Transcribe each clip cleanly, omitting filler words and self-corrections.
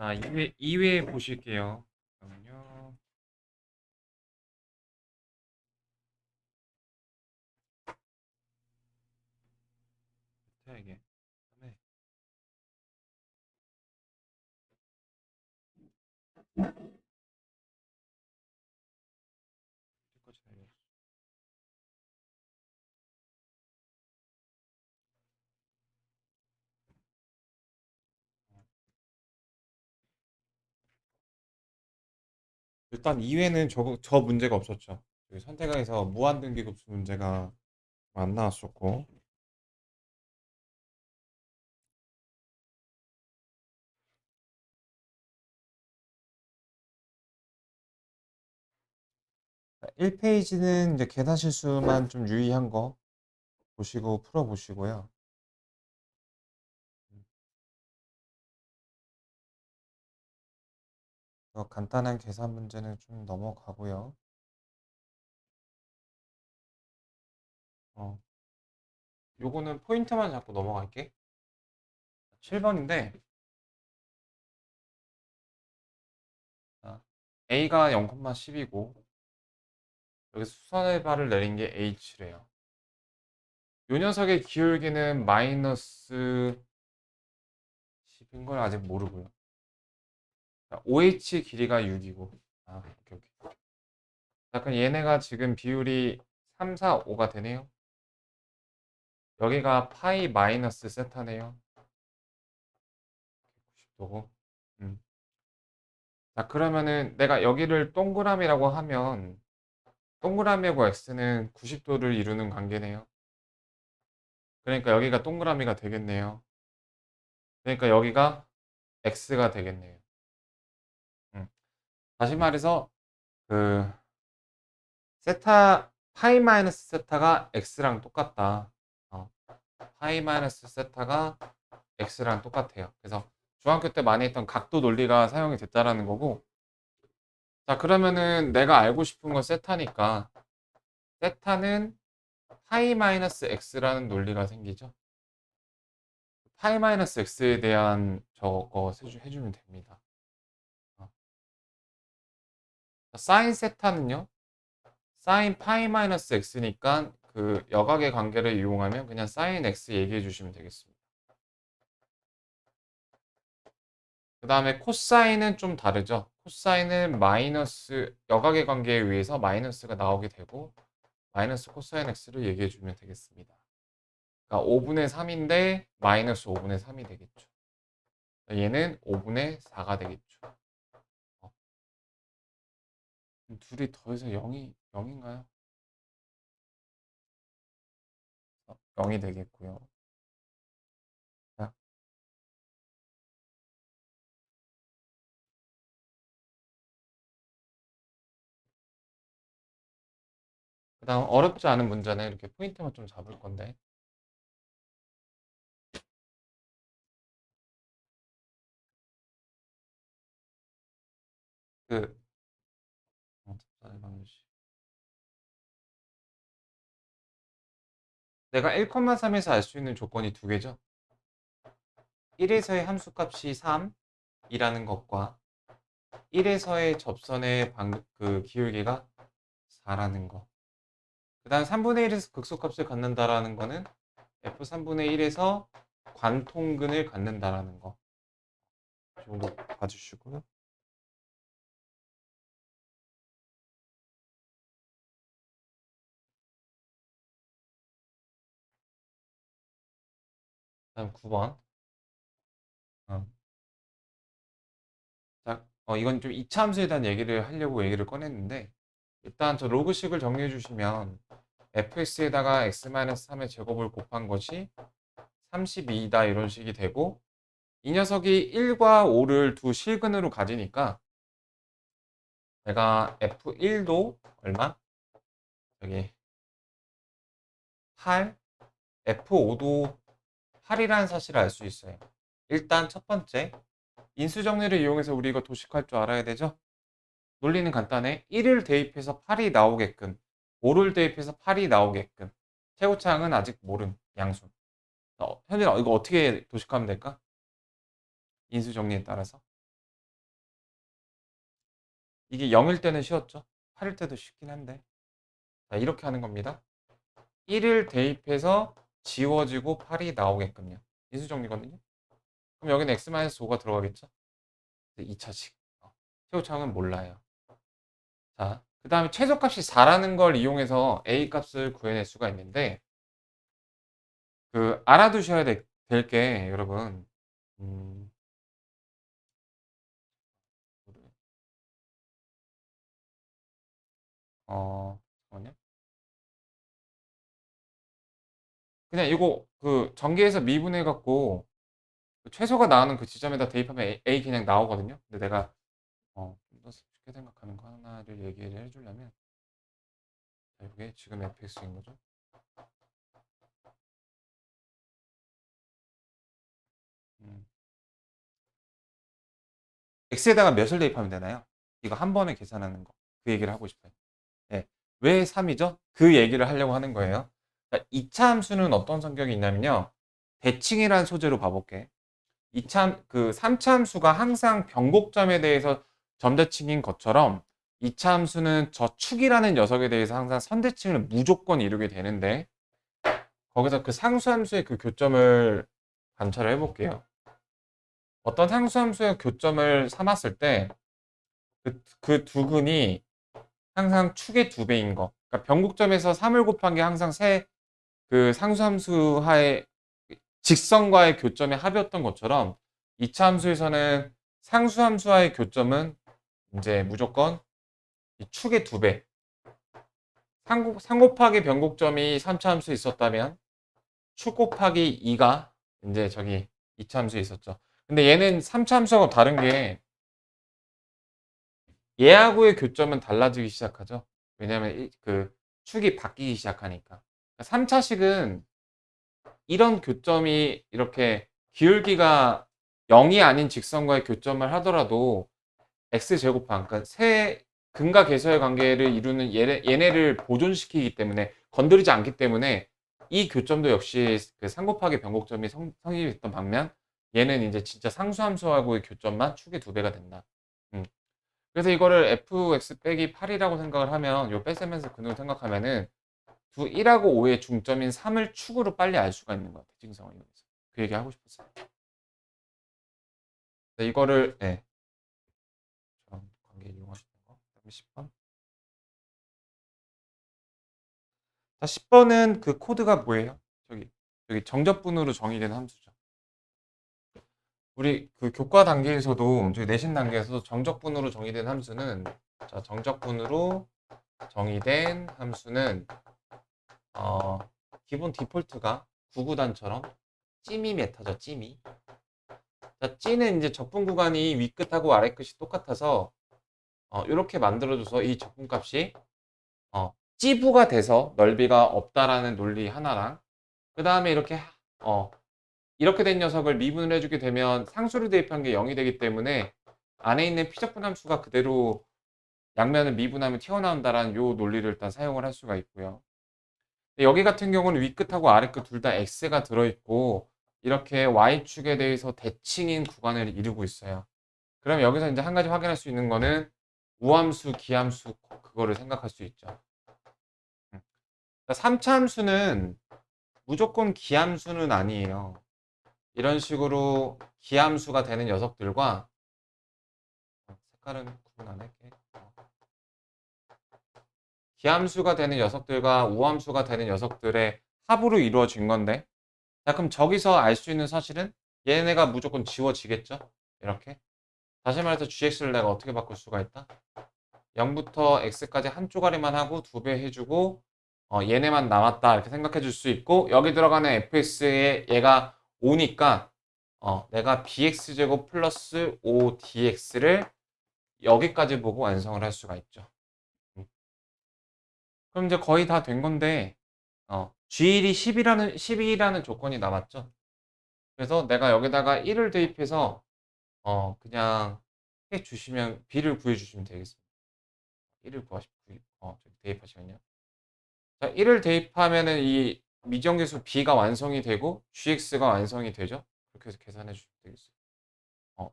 자, 2회 보실게요. 잠깐만요. 자, 이게. 네. 여기까지 내려. 일단 2회는 저 문제가 없었죠. 저기 선택항에서 무한등기급수 문제가 안 나왔었고. 자, 1페이지는 이제 계산 실수만 좀 유의한 거 보시고 풀어보시고요. 간단한 계산 문제는 좀 넘어가고요. 어, 요거는 포인트만 잡고 넘어갈게. 7번인데, A가 0,10이고, 여기서 수선의 발을 내린 게 H래요. 요 녀석의 기울기는 마이너스 10인 걸 아직 모르고요. 자, OH 길이가 6이고. 오케이, 오케이. 자, 그럼 얘네가 지금 비율이 3, 4, 5가 되네요. 여기가 파이 마이너스 세타네요. 90도고. 음. 자, 그러면은 내가 여기를 동그라미라고 하면 동그라미하고 x는 90도를 이루는 관계네요. 그러니까 여기가 동그라미가 되겠네요. 그러니까 여기가 x가 되겠네요. 음. 다시 말해서 그 세타 파이 마이너스 세타가 x랑 똑같다. 파이 마이너스 세타가 x랑 똑같아요. 그래서 중학교 때 많이 했던 각도 논리가 사용이 됐다라는 거고. 자, 그러면은 내가 알고 싶은 건 세타니까 세타는 파이 마이너스 x라는 논리가 생기죠. 파이 마이너스 x에 대한 저거 해주면 됩니다. 어. 사인 세타는요? 사인 파이 마이너스 x니까 그 여각의 관계를 이용하면 그냥 사인 x 얘기해 주시면 되겠습니다. 그 다음에 코사인은 좀 다르죠. 코사인은 마이너스 여각의 관계에 의해서 마이너스가 나오게 되고 마이너스 코사인 x를 얘기해 주면 되겠습니다. 그러니까 5분의 3인데 마이너스 5분의 3이 되겠죠. 얘는 5분의 4가 되겠죠. 어, 둘이 더해서 0인가요? 0이 되겠고요. 자, 그 다음 어렵지 않은 문제는 이렇게 포인트만 좀 잡을 건데 그 내가 1,3에서 알 수 있는 조건이 두 개죠. 1에서의 함수값이 3이라는 것과 1에서의 접선의 그 기울기가 4라는 거. 그 다음 3분의 1에서 극소값을 갖는다라는 거는 f 3분의 1에서 관통근을 갖는다라는 거. 이 정도 봐주시고요. 다음 9번. 어. 자, 이건 좀 이차 함수에 대한 얘기를 하려고 얘기를 꺼냈는데 일단 저 로그식을 정리해 주시면 fx에다가 x-3의 제곱을 곱한 것이 32다 이런 식이 되고 이 녀석이 1과 5를 두 실근으로 가지니까 내가 f1도 얼마? 여기 8, f5도 8이라는 사실을 알 수 있어요. 일단 첫 번째 인수정리를 이용해서 우리 이거 도식할 줄 알아야 되죠? 논리는 간단해. 1을 대입해서 8이 나오게끔 5를 대입해서 8이 나오게끔 최고차항은 아직 모름 양수. 현진아 이거 어떻게 도식하면 될까? 인수정리에 따라서 이게 0일 때는 쉬웠죠. 8일 때도 쉽긴 한데. 자, 이렇게 하는 겁니다. 1을 대입해서 지워지고 8이 나오게끔요. 인수정리거든요. 그럼 여기는 x-5가 들어가겠죠? 2차식. 최고차항은 몰라요. 자, 그 다음에 최소값이 4라는 걸 이용해서 a 값을 구해낼 수가 있는데, 알아두셔야 될 게, 여러분, 음, 잠깐만요. 그냥 이거 전개해서 미분해갖고 최소가 나오는 그 지점에다 대입하면 A 그냥 나오거든요. 근데 내가 좀 더 쉽게 생각하는 거 하나를 얘기를 해주려면, 자, 이게 지금 fx인 거죠. 음, x에다가 몇을 대입하면 되나요? 이거 한 번에 계산하는 거. 그 얘기를 하고 싶어요. 네. 왜 3이죠? 그 얘기를 하려고 하는 거예요. 자, 2차 함수는 어떤 성격이 있냐면요. 대칭이라는 소재로 봐볼게. 3차 함수가 항상 변곡점에 대해서 점대칭인 것처럼 2차 함수는 저 축이라는 녀석에 대해서 항상 선대칭을 무조건 이루게 되는데, 거기서 그 상수함수의 그 교점을 관찰을 해볼게요. 어떤 상수함수의 교점을 삼았을 때 그 두근이 항상 축의 2배인 거. 그러니까 변곡점에서 3을 곱한 게 항상 그 상수함수하의 직선과의 교점의 합이었던 것처럼 2차 함수에서는 상수함수와의 교점은 이제 무조건 이 축의 2배. 상 곱하기 변곡점이 3차 함수에 있었다면 축 곱하기 2가 이제 저기 2차 함수에 있었죠. 근데 얘는 3차 함수하고 다른 게 얘하고의 교점은 달라지기 시작하죠. 왜냐하면 그 축이 바뀌기 시작하니까. 3차식은 이런 교점이 이렇게 기울기가 0이 아닌 직선과의 교점을 하더라도 x제곱한, 그러니까 세 근과 계수의 관계를 이루는 얘네를 보존시키기 때문에, 건드리지 않기 때문에 이 교점도 역시 그 3 곱하기 변곡점이 성립했던 반면, 얘는 이제 진짜 상수함수하고의 교점만 축의 2배가 된다. 그래서 이거를 fx 빼기 8이라고 생각을 하면, 요 뺄셈에서 근을 생각하면은 1하고 5의 중점인 3을 축으로 빨리 알 수가 있는 것 같아요. 특징성을 이용해서. 그 얘기 하고 싶었어요. 이거를, 네. 저런 관계 이용하시는 거. 그다음에 10번. 자, 10번은 그 코드가 뭐예요? 여기 정적분으로 정의된 함수죠. 우리 그 교과 단계에서도, 저희 내신 단계에서도 정적분으로 정의된 함수는, 자, 정적분으로 정의된 함수는, 어, 기본 디폴트가 구구단처럼 찜이 메타죠, 찜이. 자, 찌는 이제 적분 구간이 윗끝하고 아래끝이 똑같아서 이렇게 만들어줘서 이 적분값이 찌부가 돼서 넓이가 없다라는 논리 하나랑, 그 다음에 이렇게 된 녀석을 미분을 해주게 되면 상수를 대입한 게 0이 되기 때문에 안에 있는 피적분 함수가 그대로 양면을 미분하면 튀어나온다라는 요 논리를 일단 사용을 할 수가 있고요. 여기 같은 경우는 윗끝하고 아래끝 둘 다 x가 들어있고 이렇게 y축에 대해서 대칭인 구간을 이루고 있어요. 그럼 여기서 이제 한 가지 확인할 수 있는 거는 우함수, 기함수 그거를 생각할 수 있죠. 3차 함수는 무조건 기함수는 아니에요. 이런 식으로 기함수가 되는 녀석들과, 색깔은 구분 안 할게. 기함수가 되는 녀석들과 우함수가 되는 녀석들의 합으로 이루어진 건데, 자, 그럼 저기서 알 수 있는 사실은 얘네가 무조건 지워지겠죠? 이렇게. 다시 말해서 gx를 내가 어떻게 바꿀 수가 있다? 0부터 x까지 한 쪼가리만 하고 2배 해주고 얘네만 남았다 이렇게 생각해 줄 수 있고, 여기 들어가는 fx에 얘가 5니까 내가 bx제곱 플러스 5dx를 여기까지 보고 완성을 할 수가 있죠. 그럼 이제 거의 다 된 건데 g1이 12라는 조건이 남았죠. 그래서 내가 여기다가 1을 대입해서 그냥 해 주시면 b를 구해 주시면 되겠습니다. 1을 대입하시면요. 자, 1을 대입하면은 이 미정계수 b가 완성이 되고 gx가 완성이 되죠. 그렇게 해서 계산해 주시면 되겠어요.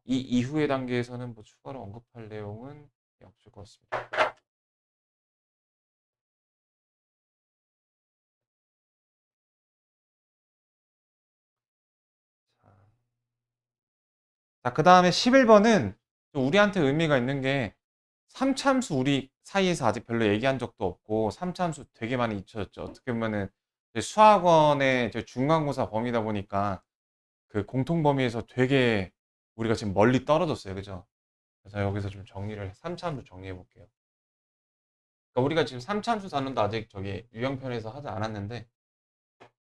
이 이후의 단계에서는 뭐 추가로 언급할 내용은 없을 것 같습니다. 자, 그 다음에 11번은 우리한테 의미가 있는 게 3참수 우리 사이에서 아직 별로 얘기한 적도 없고 3참수 되게 많이 잊혀졌죠. 어떻게 보면은 수학원의 중간고사 범위다 보니까 그 공통 범위에서 되게 우리가 지금 멀리 떨어졌어요. 그죠? 그래서 여기서 좀 정리를 3참수 정리해 볼게요. 그러니까 우리가 지금 3참수 단원도 아직 저기 유형편에서 하지 않았는데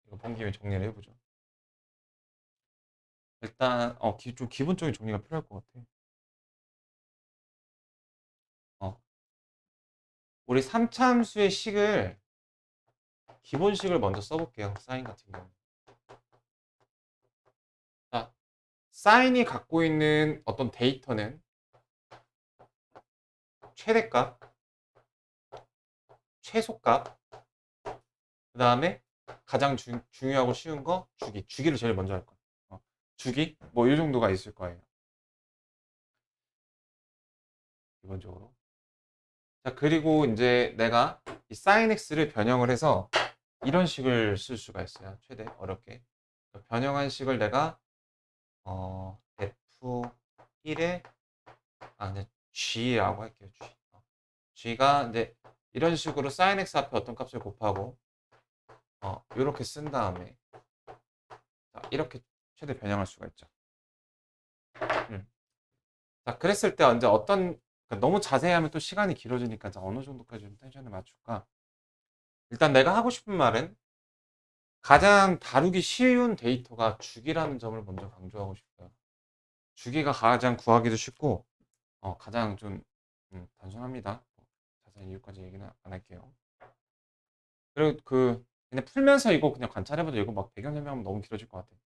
이거 본 김에 정리를 해보죠. 일단 좀 기본적인 정리가 필요할 것 같아. 어, 우리 3참수의 식을 기본식을 먼저 써볼게요. 사인 같은 경우. 자, 사인이 갖고 있는 어떤 데이터는 최대값, 최소값, 그 다음에 가장 중요하고 쉬운 거 주기. 주기를 제일 먼저 할 거예요. 주기? 뭐 이 정도가 있을 거예요. 기본적으로. 자, 그리고 이제 내가 이 sin x를 변형을 해서 이런 식을 쓸 수가 있어요. 최대 어렵게. 변형한 식을 내가 f1에 이제 g라고 할게요. g. g가 이제 이런 식으로 sin x 앞에 어떤 값을 곱하고 이렇게 쓴 다음에 자, 이렇게 최대 변형할 수가 있죠. 음. 자, 그랬을 때 이제 그러니까 너무 자세히 하면 또 시간이 길어지니까 어느 정도까지 좀 텐션을 맞출까? 일단 내가 하고 싶은 말은 가장 다루기 쉬운 데이터가 주기라는 점을 먼저 강조하고 싶어요. 주기가 가장 구하기도 쉽고 가장 좀 단순합니다. 자세한 이유까지 얘기는 안 할게요. 그리고 그냥 풀면서 이거 그냥 관찰해봐도 이거 막 배경 설명하면 너무 길어질 것 같아요.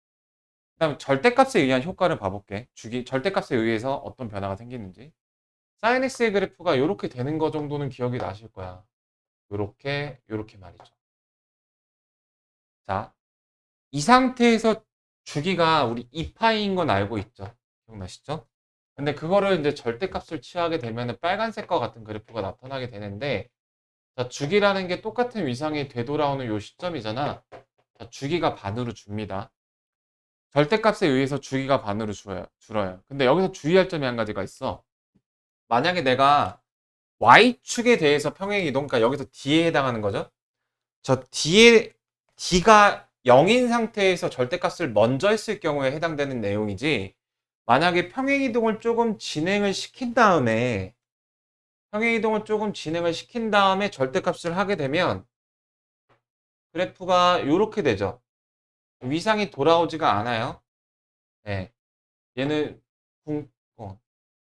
그다음 절대값에 의한 효과를 봐볼게. 절대값에 의해서 어떤 변화가 생기는지. 사인 x의 그래프가 이렇게 되는 거 정도는 기억이 나실 거야. 요렇게 말이죠. 자, 이 상태에서 주기가 우리 2파이인 건 알고 있죠. 기억나시죠? 근데 그거를 이제 절대값을 취하게 되면 빨간색과 같은 그래프가 나타나게 되는데, 자, 주기라는 게 똑같은 위상이 되돌아오는 요 시점이잖아. 자, 주기가 반으로 줍니다. 절대값에 의해서 주기가 반으로 줄어요. 근데 여기서 주의할 점이 한 가지가 있어. 만약에 내가 Y축에 대해서 평행이동, 그러니까 여기서 D에 해당하는 거죠. 저 D가 0인 상태에서 절대값을 먼저 했을 경우에 해당되는 내용이지, 만약에 평행이동을 조금 진행을 시킨 다음에 절대값을 하게 되면 그래프가 이렇게 되죠. 위상이 돌아오지가 않아요. 네. 얘는 궁,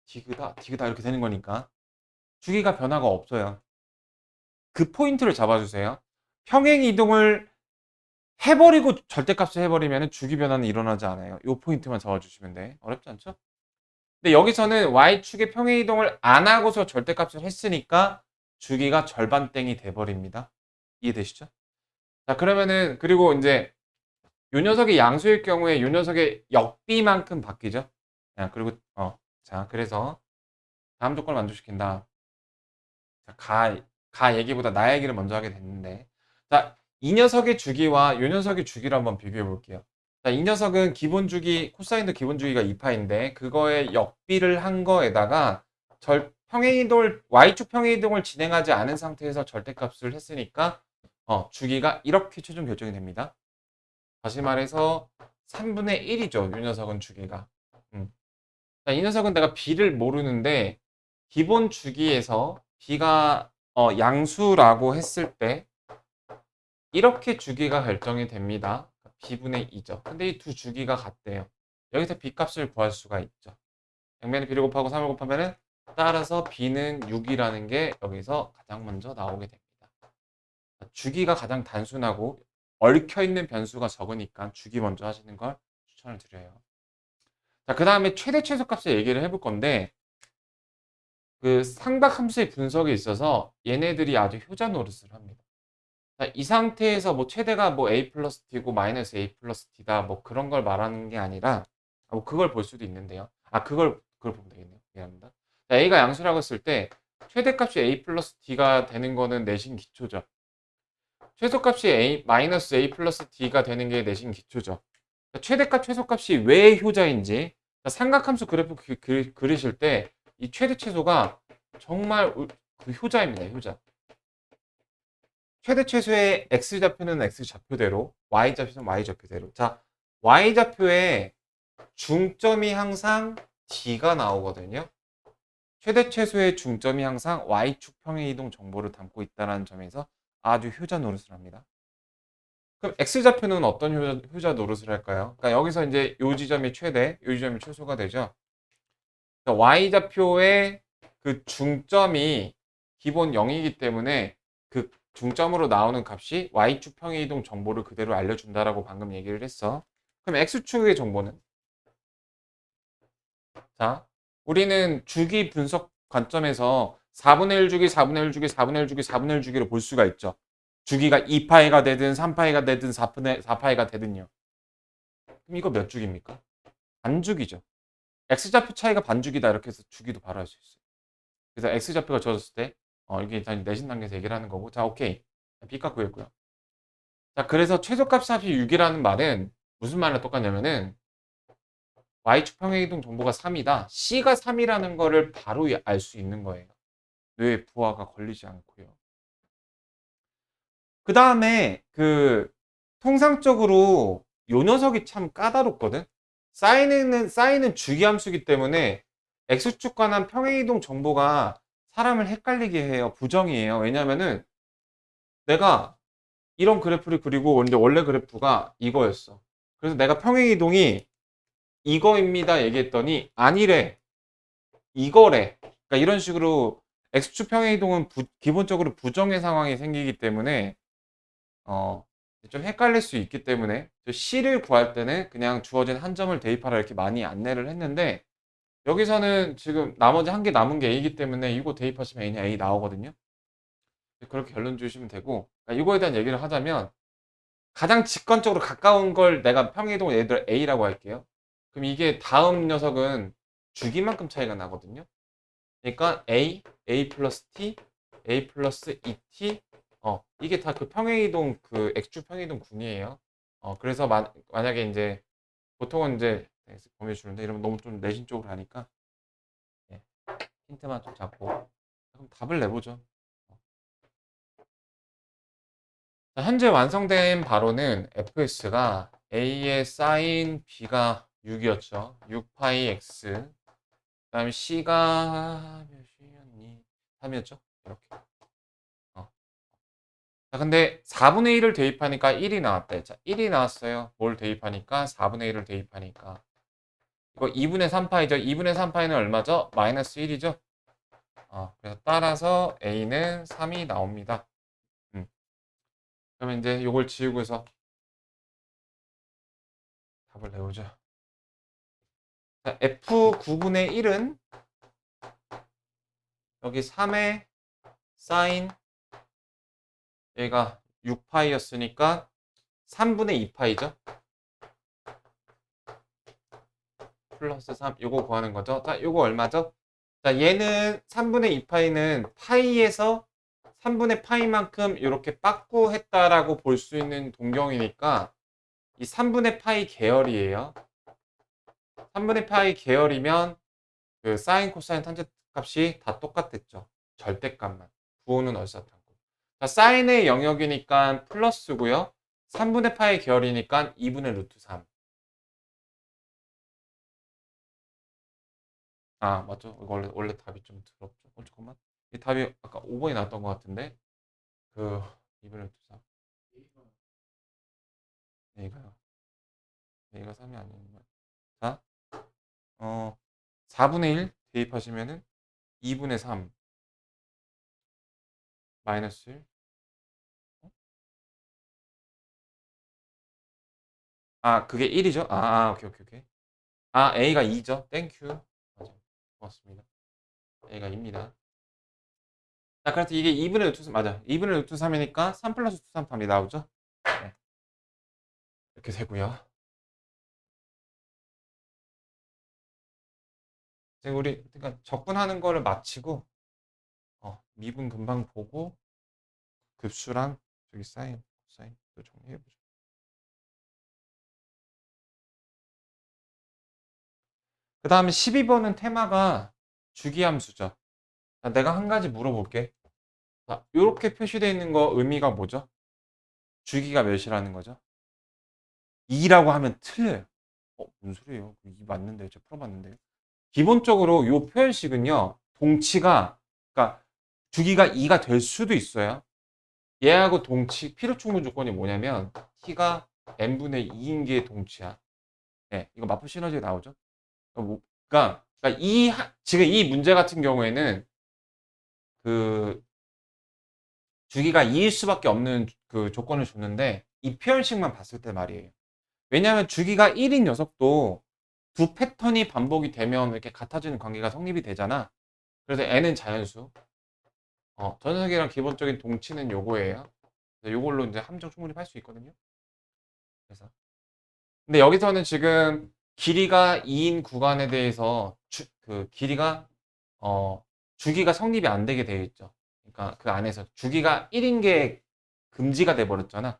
디그다 이렇게 되는 거니까 주기가 변화가 없어요. 그 포인트를 잡아주세요. 평행 이동을 해버리고 절대값을 해버리면 주기 변화는 일어나지 않아요. 이 포인트만 잡아주시면 돼. 어렵지 않죠? 근데 여기서는 y축의 평행 이동을 안 하고서 절대값을 했으니까 주기가 절반땡이 돼버립니다. 이해되시죠? 자, 그러면은 그리고 이제 요 녀석이 양수일 경우에 요 녀석의 역비만큼 바뀌죠. 자, 그리고 자, 그래서 다음 조건을 만족시킨다. 자, 가 얘기보다 나 얘기를 먼저 하게 됐는데, 자, 이 녀석의 주기와 요 녀석의 주기를 한번 비교해 볼게요. 자, 이 녀석은 기본 주기, 코사인도 기본 주기가 2파인데 그거에 역비를 한 거에다가 평행이동을 y축 평행이동을 진행하지 않은 상태에서 절대값을 했으니까 주기가 이렇게 최종 결정이 됩니다. 다시 말해서 3분의 1이죠. 이 녀석은 주기가. 자, 이 녀석은 내가 b를 모르는데 기본 주기에서 b가 양수라고 했을 때 이렇게 주기가 결정이 됩니다. b분의 2죠. 근데 이 두 주기가 같대요. 여기서 b 값을 구할 수가 있죠. 양면에 b를 곱하고 3을 곱하면은 따라서 b는 6이라는 게 여기서 가장 먼저 나오게 됩니다. 주기가 가장 단순하고 얽혀있는 변수가 적으니까 주기 먼저 하시는 걸 추천을 드려요. 자, 그 다음에 최대 최소값을 얘기를 해볼 건데 그 상박함수의 분석에 있어서 얘네들이 아주 효자 노릇을 합니다. 자, 이 상태에서 뭐 최대가 뭐 a 플러스 t고 마이너스 a 플러스 t다 뭐 그런 걸 말하는 게 아니라 뭐 그걸 볼 수도 있는데요. 그걸 보면 되겠네요. 미안합니다. 자, a가 양수라고 했을 때 최대값이 a 플러스 d가 되는 거는 내신 기초죠. 최소값이 a 마이너스 a 플러스 d가 되는 게 내신 기초죠. 최대값, 최소값이 왜 효자인지 삼각함수 그래프 그리실 때 이 최대 최소가 정말 그 효자입니다. 효자. 최대 최소의 x좌표는 x좌표대로, y좌표는 y좌표대로. 자, y좌표에 중점이 항상 d가 나오거든요. 최대 최소의 중점이 항상 y축 평행 이동 정보를 담고 있다는 점에서 아주 효자 노릇을 합니다. 그럼 x좌표는 어떤 효자 노릇을 할까요? 그러니까 여기서 이제 요 지점이 최대, 요 지점이 최소가 되죠. 그러니까 y좌표의 그 중점이 기본 0이기 때문에 그 중점으로 나오는 값이 y축 평행 이동 정보를 그대로 알려준다라고 방금 얘기를 했어. 그럼 x축의 정보는? 자, 우리는 주기 분석 관점에서 4분의 1 주기, 4분의 1 주기, 4분의 1 주기, 4분의 1 주기를 볼 수가 있죠. 주기가 2파이가 되든 3파이가 되든 4파이가 되든요. 그럼 이거 몇 주기입니까? 반주기죠. x좌표 차이가 반주기다 이렇게 해서 주기도 바로 할 수 있어요. 그래서 x좌표가 주어졌을 때 이게 일단 내신 단계에서 얘기를 하는 거고, 자, 오케이. b값 구했고요. 자, 그래서 최소값 합이 6이라는 말은 무슨 말과 똑같냐면은 y축 평행이동 정보가 3이다. c가 3이라는 거를 바로 알 수 있는 거예요. 뇌 부하가 걸리지 않고요. 그 다음에 그 통상적으로 요 녀석이 참 까다롭거든. 사인은 주기함수기 때문에 x축 관한 평행이동 정보가 사람을 헷갈리게 해요. 부정이에요. 왜냐면은 내가 이런 그래프를 그리고 이제 원래 그래프가 이거였어. 그래서 내가 평행이동이 이거입니다 얘기했더니 아니래. 이거래. 그러니까 이런 식으로 x축 평행이동은 기본적으로 부정의 상황이 생기기 때문에 어, 좀 헷갈릴 수 있기 때문에 C를 구할 때는 그냥 주어진 한 점을 대입하라 이렇게 많이 안내를 했는데 여기서는 지금 나머지 한 개 남은 게 A이기 때문에 이거 대입하시면 A는 A 나오거든요. 그렇게 결론 주시면 되고, 그러니까 이거에 대한 얘기를 하자면 가장 직관적으로 가까운 걸 내가 평행이동을 예를 들어 A라고 할게요. 그럼 이게 다음 녀석은 주기만큼 차이가 나거든요. 그러니까 A 플러스 T, A 플러스 2T, 이게 다 그 평행이동, 그 X축 평행이동 군이에요. 그래서 만약에 이제, 보통은 이제, 범위 주는데, 이러면 너무 좀 내신 쪽으로 하니까, 예, 힌트만 좀 잡고, 그럼 답을 내보죠. 자, 현재 완성된 바로는 fs가 a의 사인 b가 6이었죠. 6파이 x. 그 다음에 c가 몇이었니? 3이었죠. 이렇게. 어. 자, 근데 4분의 1을 대입하니까 1이 나왔대. 자, 1이 나왔어요. 뭘 대입하니까? 4분의 1을 대입하니까. 이거 2분의 3파이죠. 2분의 3파이는 얼마죠? 마이너스 1이죠. 그래서 따라서 A는 3이 나옵니다. 그러면 이제 이걸 지우고서 답을 내보죠. 자, F9분의 1은 여기 3의 사인 얘가 6파이였으니까 3분의 2파이죠. 플러스 3 요거 구하는 거죠. 자, 요거 얼마죠? 자, 얘는 3분의 2파이는 파이에서 3분의 파이만큼 이렇게 빠꾸했다라고 볼 수 있는 동경이니까 이 3분의 파이 계열이에요. 3분의 파이 계열이면 그 사인, 코사인, 탄젠트 값이 다 똑같겠죠. 절대값만. 부호는 얼사탄고. 자, 사인의 영역이니까 플러스고요. 3분의 파이 계열이니까 2분의 루트 3. 아, 맞죠. 이거 원래 답이 좀 더럽죠. 잠깐만. 이 답이 아까 5번이 나왔던 것 같은데. 그 2분의 루트 3. A가요. A가 3이 아니면. 자, 어, 4분의 1 대입하시면은 2분의 3 마이너스 1. 그게 1이죠? 오케이, 오케이, 오케이. A가 2죠. 땡큐. 맞아. 고맙습니다. A가 2입니다. 자, 그래서 이게 2분의 루트 3, 맞아. 2분의 루트 3이니까 3 플러스 루트 3 답이 나오죠? 네. 이렇게 되고요. 지금 우리 그러니까 접근하는 거를 마치고 미분 금방 보고 급수랑 저기 사인, 코사인 또 정리해보자. 그 다음에 12번은 테마가 주기함수죠. 자, 내가 한 가지 물어볼게. 자, 이렇게 표시되어 있는 거 의미가 뭐죠? 주기가 몇이라는 거죠? 2라고 하면 틀려요. 무슨 소리예요? 2 맞는데, 제가 풀어봤는데요. 기본적으로 이 표현식은요, 동치가, 그러니까 주기가 2가 될 수도 있어요. 얘하고 동치, 필요충분 조건이 뭐냐면, t가 n분의 2인 게 동치야. 네, 이거 마프 시너지가 나오죠? 그러니까 지금 이 문제 같은 경우에는 그 주기가 2일 수밖에 없는 그 조건을 줬는데, 이 표현식만 봤을 때 말이에요. 왜냐하면 주기가 1인 녀석도 두 패턴이 반복이 되면 이렇게 같아지는 관계가 성립이 되잖아. 그래서 n은 자연수. 저 녀석이랑 기본적인 동치는 요거예요. 그래서 요걸로 이제 함정 충분히 할 수 있거든요. 그래서 근데 여기서는 지금 길이가 2인 구간에 대해서 그 길이가 주기가 성립이 안 되게 되어 있죠. 그러니까 그 안에서 주기가 1인 게 금지가 돼 버렸잖아.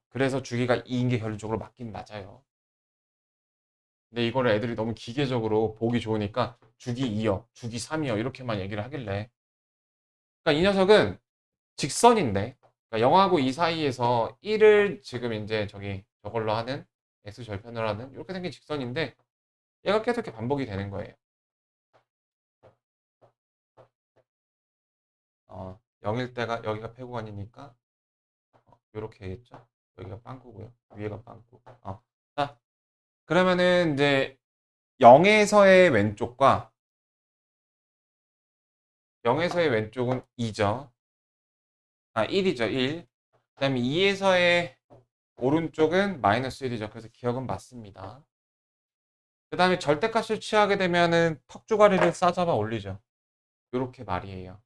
그래서 주기가 2인 게 결론적으로 맞긴 맞아요. 근데 이거를 애들이 너무 기계적으로 보기 좋으니까 주기 2여, 주기 3이여 이렇게만 얘기를 하길래. 그러니까 이 녀석은 직선인데, 그러니까 0하고 2 사이에서 1을 지금 이제 저걸로 하는 x 절편을 하는 이렇게 생긴 직선인데 얘가 계속 이렇게 반복이 되는 거예요. 0일 때가 여기가 폐구간이니까 이렇게 했죠. 여기가 빵꾸고요. 위에가 빵꾸. 자, 그러면은 이제 0에서의 왼쪽과 0에서의 왼쪽은 2죠. 1이죠. 1. 그다음에 2에서의 오른쪽은 마이너스 1이죠. 그래서 기억은 맞습니다. 그 다음에 절대값을 취하게 되면은 턱주가리를 싸잡아 올리죠. 이렇게 말이에요.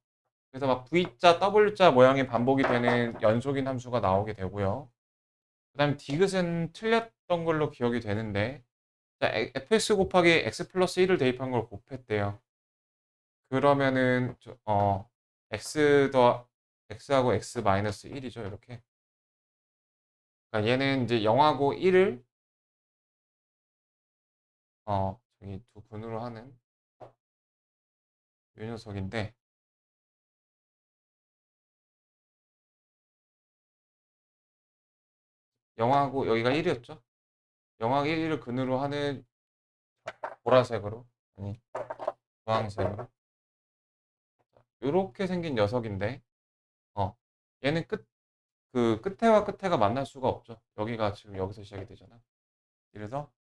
그래서 막 V자, W자 모양의 반복이 되는 연속인 함수가 나오게 되고요. 그 다음에 디귿은 틀렸던 걸로 기억이 되는데 자, fx 곱하기 x 플러스 1을 대입한 걸 곱했대요. 그러면은 x 더 x하고 x 마이너스 1이죠. 이렇게. 그러니까 얘는 이제 0하고 1을 저기 두 분으로 하는 이 녀석인데 0하고 여기가 1이었죠? 0하고 1을 근으로 하는 보라색으로 아니 주황색으로 이렇게 생긴 녀석인데 얘는 그 끝에와 끝에가 만날 수가 없죠. 여기가 지금 여기서 시작이 되잖아. 그래서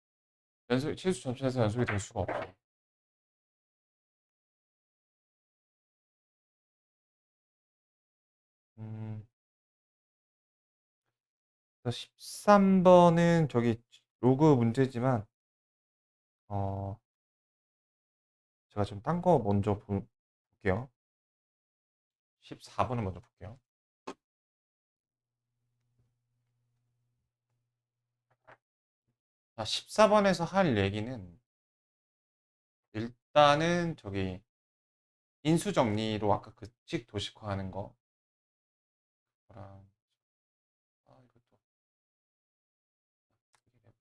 실수 전체에서 연속이 될 수가 없죠. 음, 13번은 저기 로그 문제지만 어, 제가 좀 딴 거 먼저 볼게요. 14번을 먼저 볼게요. 자, 14번에서 할 얘기는 일단은 저기 인수 정리로 아까 그 식 도식화하는 거랑 이것도 얘기해보죠.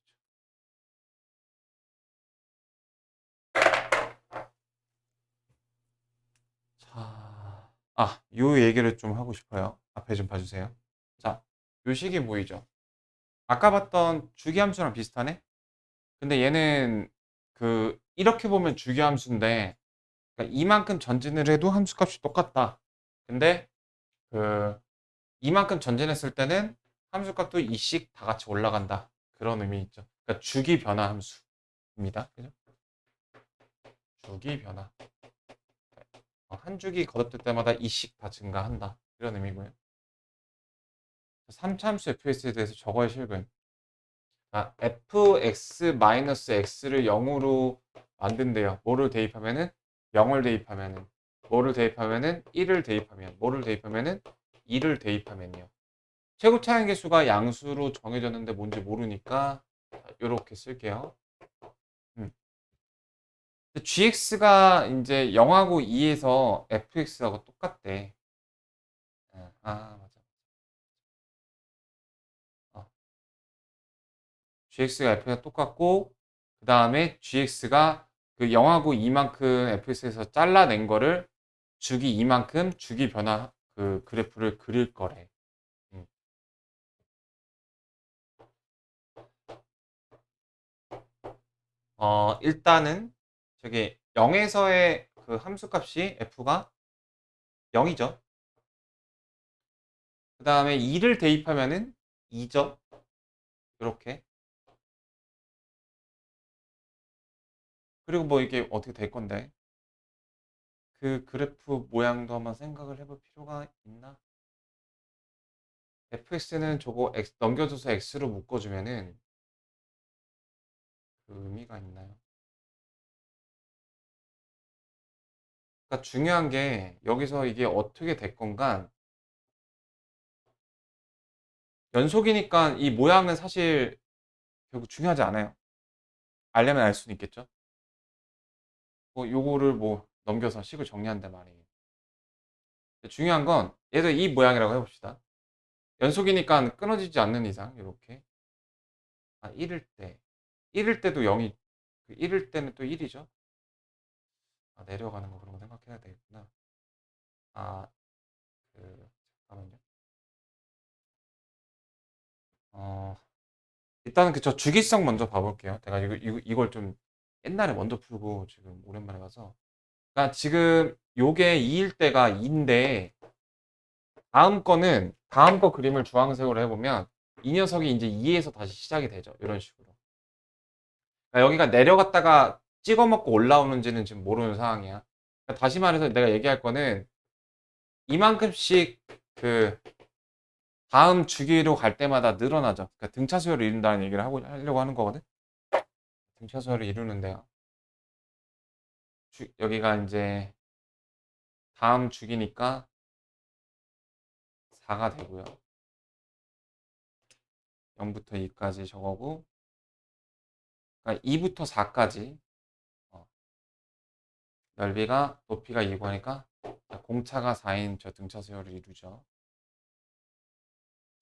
자, 요 얘기를 좀 하고 싶어요. 앞에 좀 봐주세요. 자, 요 식이 보이죠? 아까 봤던 주기함수랑 비슷하네? 근데 얘는 이렇게 보면 주기함수인데, 그러니까 이만큼 전진을 해도 함수값이 똑같다. 근데 이만큼 전진했을 때는 함수값도 이씩 다 같이 올라간다. 그런 의미 있죠. 그러니까 주기 변화 함수입니다. 그죠? 주기 변화. 한 주기 거듭될 때마다 이씩 다 증가한다. 이런 의미고요. 3차함수 fx에 대해서 적어야 실근. fx-x를 0으로 만든대요. 뭐를 대입하면은 0을 대입하면은 뭐를 대입하면은 1을 대입하면 뭐를 대입하면은 2를 대입하면요. 최고 차항계수가 양수로 정해졌는데 뭔지 모르니까 이렇게 쓸게요. 음. gx가 이제 0하고 2에서 fx하고 똑같대. 맞아. 어, gx가 f가 똑같고, 그 다음에 gx가 그 0하고 2만큼 fx에서 잘라낸 거를 주기 2만큼 주기 변화 그 그래프를 그릴 거래. 음. 일단은 저기 0에서의 그 함수값이 f가 0이죠. 그 다음에 2를 대입하면은 2죠. 이렇게. 그리고 뭐 이게 어떻게 될 건데? 그 그래프 모양도 한번 생각을 해볼 필요가 있나? fx는 저거 x, 넘겨줘서 x로 묶어주면은 그 의미가 있나요? 그러니까 중요한 게 여기서 이게 어떻게 될 건가? 연속이니까 이 모양은 사실 결국 중요하지 않아요. 알려면 알 수는 있겠죠. 뭐 요거를 뭐 넘겨서 식을 정리한단 말이에요. 중요한 건 얘도 이 모양이라고 해봅시다. 연속이니까 끊어지지 않는 이상 이렇게 1일 때 1일 때도 0이 1일 때는 또 1이죠. 내려가는 거 그런 거 생각해야 되겠구나. 아, 잠깐만요. 어, 일단은 그저 주기성 먼저 봐볼게요. 내가 이걸 좀 옛날에 먼저 풀고 지금 오랜만에 봐서. 그러니까 지금 요게 2일 때가 2인데 다음 거 그림을 주황색으로 해보면 이 녀석이 이제 2에서 다시 시작이 되죠. 이런 식으로. 그러니까 여기가 내려갔다가 찍어 먹고 올라오는지는 지금 모르는 상황이야. 그러니까 다시 말해서 내가 얘기할 거는 이만큼씩 그 다음 주기로 갈 때마다 늘어나죠. 그러니까 등차 수열을 이룬다는 얘기를 하려고 하는 거거든. 등차 수열을 이루는데요. 여기가 이제 다음 주기니까 4가 되고요. 0부터 2까지 저거고, 그러니까 2부터 4까지 넓이가 높이가 2고 하니까 공차가 4인 저 등차 수열을 이루죠.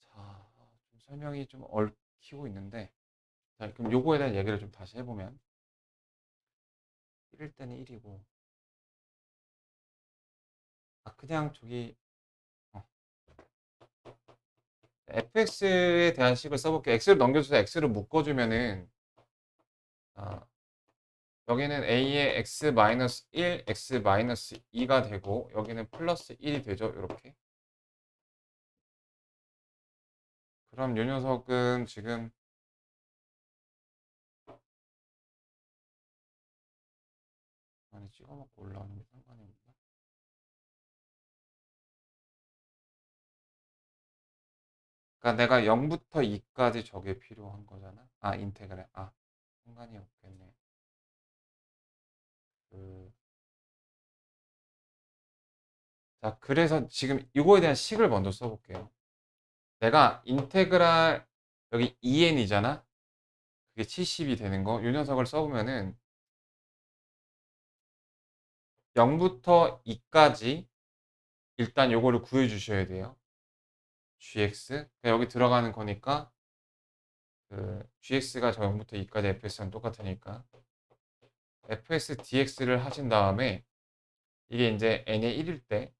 자, 좀 설명이 좀 얽히고 있는데, 자, 그럼 요거에 대한 얘기를 좀 다시 해보면 1일 때는 1이고, 그냥 저기 fx에 대한 식을 써볼게요. x를 넘겨줘서 x를 묶어주면은 아, 여기는 a의 x-1, x-2가 되고 여기는 플러스 1이 되죠. 이렇게. 그럼 이 녀석은 지금 많이 찍어먹고 올라오는 게 상관이 없나? 그러니까 내가 0부터 2까지 저게 필요한 거잖아. 인테그랄. 상관이 없겠네. 그... 자, 그래서 지금 이거에 대한 식을 먼저 써볼게요. 내가 인테그랄 여기 2n이잖아. 그게 70이 되는 거. 이 녀석을 써보면은 0부터 2까지 일단 요거를 구해 주셔야 돼요. gx. 여기 들어가는 거니까 gx가 저 0부터 2까지 fs랑 똑같으니까 fs dx를 하신 다음에 이게 이제 n의 1일 때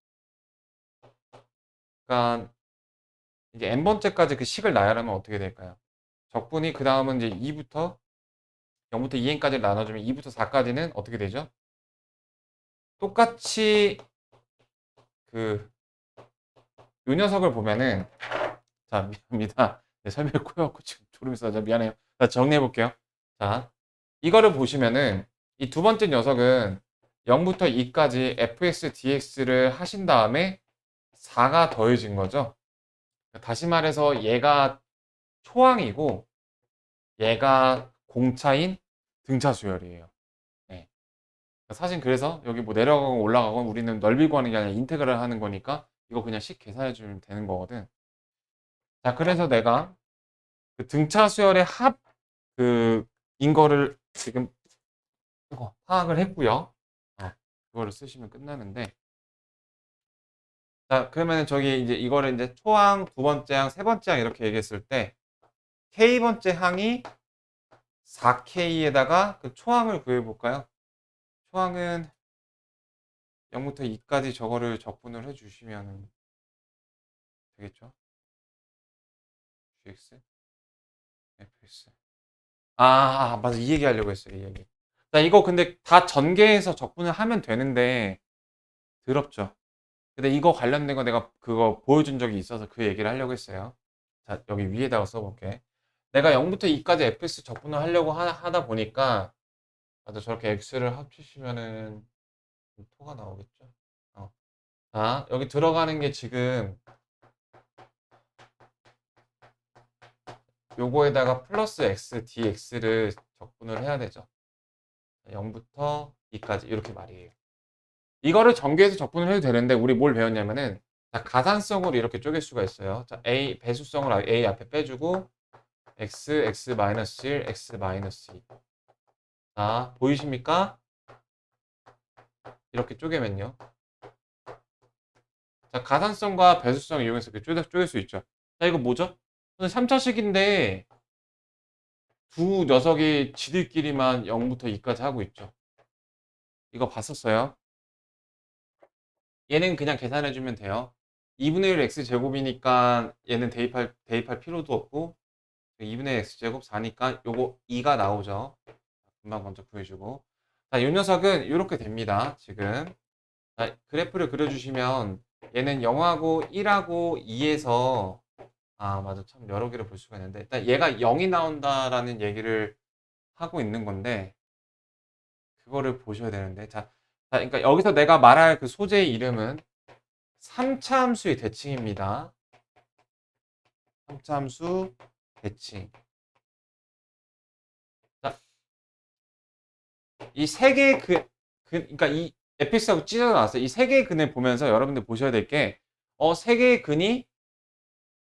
그러니까 이제 n번째까지 그 식을 나열하면 어떻게 될까요? 적분이 그 다음은 이제 2부터 0부터 2n까지 나눠주면 2부터 4까지는 어떻게 되죠? 똑같이 그 요 녀석을 보면은 자, 미안합니다. 네, 설명이 꼬여갖고 지금 졸음이 있어서 미안해요. 자, 정리해 볼게요. 자, 이거를 보시면은 이 두 번째 녀석은 0부터 2까지 fs dx를 하신 다음에 4가 더해진 거죠. 다시 말해서 얘가 초항이고 얘가 공차인 등차 수열이에요. 네. 사실 그래서 여기 뭐 내려가고 올라가고 우리는 넓이 구하는 게 아니라 인테그랄 하는 거니까 이거 그냥 식 계산해 주면 되는 거거든. 자, 그래서 내가 그 등차 수열의 합 인 거를 지금 이거 파악을 했고요. 그거를 쓰시면 끝나는데. 자, 그러면 저기 이제 이거를 이제 초항, 두 번째 항, 세 번째 항 이렇게 얘기했을 때 K번째 항이 4K에다가 그 초항을 구해볼까요? 초항은 0부터 2까지 저거를 적분을 해주시면 되겠죠? GX, FX. 맞아. 이 얘기 하려고 했어요. 이 얘기. 자, 이거 근데 다 전개해서 적분을 하면 되는데 더럽죠. 근데 이거 관련된 거 내가 그거 보여준 적이 있어서 그 얘기를 하려고 했어요. 자, 여기 위에다가 써볼게. 내가 0부터 2까지 fx 적분을 하려고 하다 보니까 맞아, 저렇게 x를 합치시면은 토가 나오겠죠. 어. 자, 여기 들어가는 게 지금 요거에다가 플러스 x dx를 적분을 해야 되죠. 0부터 2까지 이렇게 말이에요. 이거를 전개해서 적분을 해도 되는데 우리 뭘 배웠냐면은 자, 가산성으로 이렇게 쪼갤 수가 있어요. 자, a 배수성을 a 앞에 빼주고 x, x-1, x-2. 자, 보이십니까? 이렇게 쪼개면요. 자, 가산성과 배수성을 이용해서 이렇게 쪼갤 수 있죠. 자, 이거 뭐죠? 3차식인데 두 녀석이 지들끼리만 0부터 2까지 하고 있죠. 이거 봤었어요. 얘는 그냥 계산해주면 돼요. 2분의 1 x제곱이니까 얘는 대입할 필요도 없고 2분의 x제곱 4니까 요거 2가 나오죠. 금방 먼저 구해주고. 자, 이 녀석은 이렇게 됩니다. 지금. 자, 그래프를 그려주시면 얘는 0하고 1하고 2에서 맞아. 참 여러 개를 볼 수가 있는데 일단 얘가 0이 나온다라는 얘기를 하고 있는 건데 그거를 보셔야 되는데 그러니까 여기서 내가 말할 그 소재의 이름은 3차 함수의 대칭입니다. 3차 함수 대칭. 자, 이 세 개의 그러니까 이 fx하고 찢어져 나왔어요. 이 세 개의 근을 보면서 여러분들 보셔야 될 게, 세 개의 근이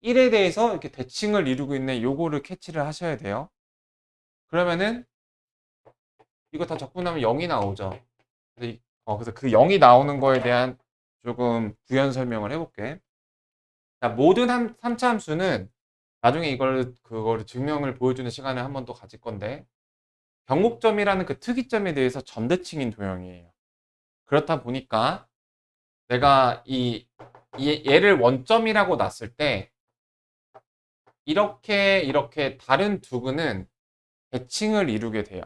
1에 대해서 이렇게 대칭을 이루고 있는 요거를 캐치를 하셔야 돼요. 그러면은 이거 다 적분하면 0이 나오죠. 그래서 그 0이 나오는 거에 대한 조금 부연 설명을 해볼게. 자, 모든 3차 함수는 나중에 그거를 증명을 보여주는 시간을 한 번 더 가질 건데, 변곡점이라는 그 특이점에 대해서 점대칭인 도형이에요. 그렇다 보니까 내가 얘를 원점이라고 놨을 때 이렇게 다른 두 근은 대칭을 이루게 돼요.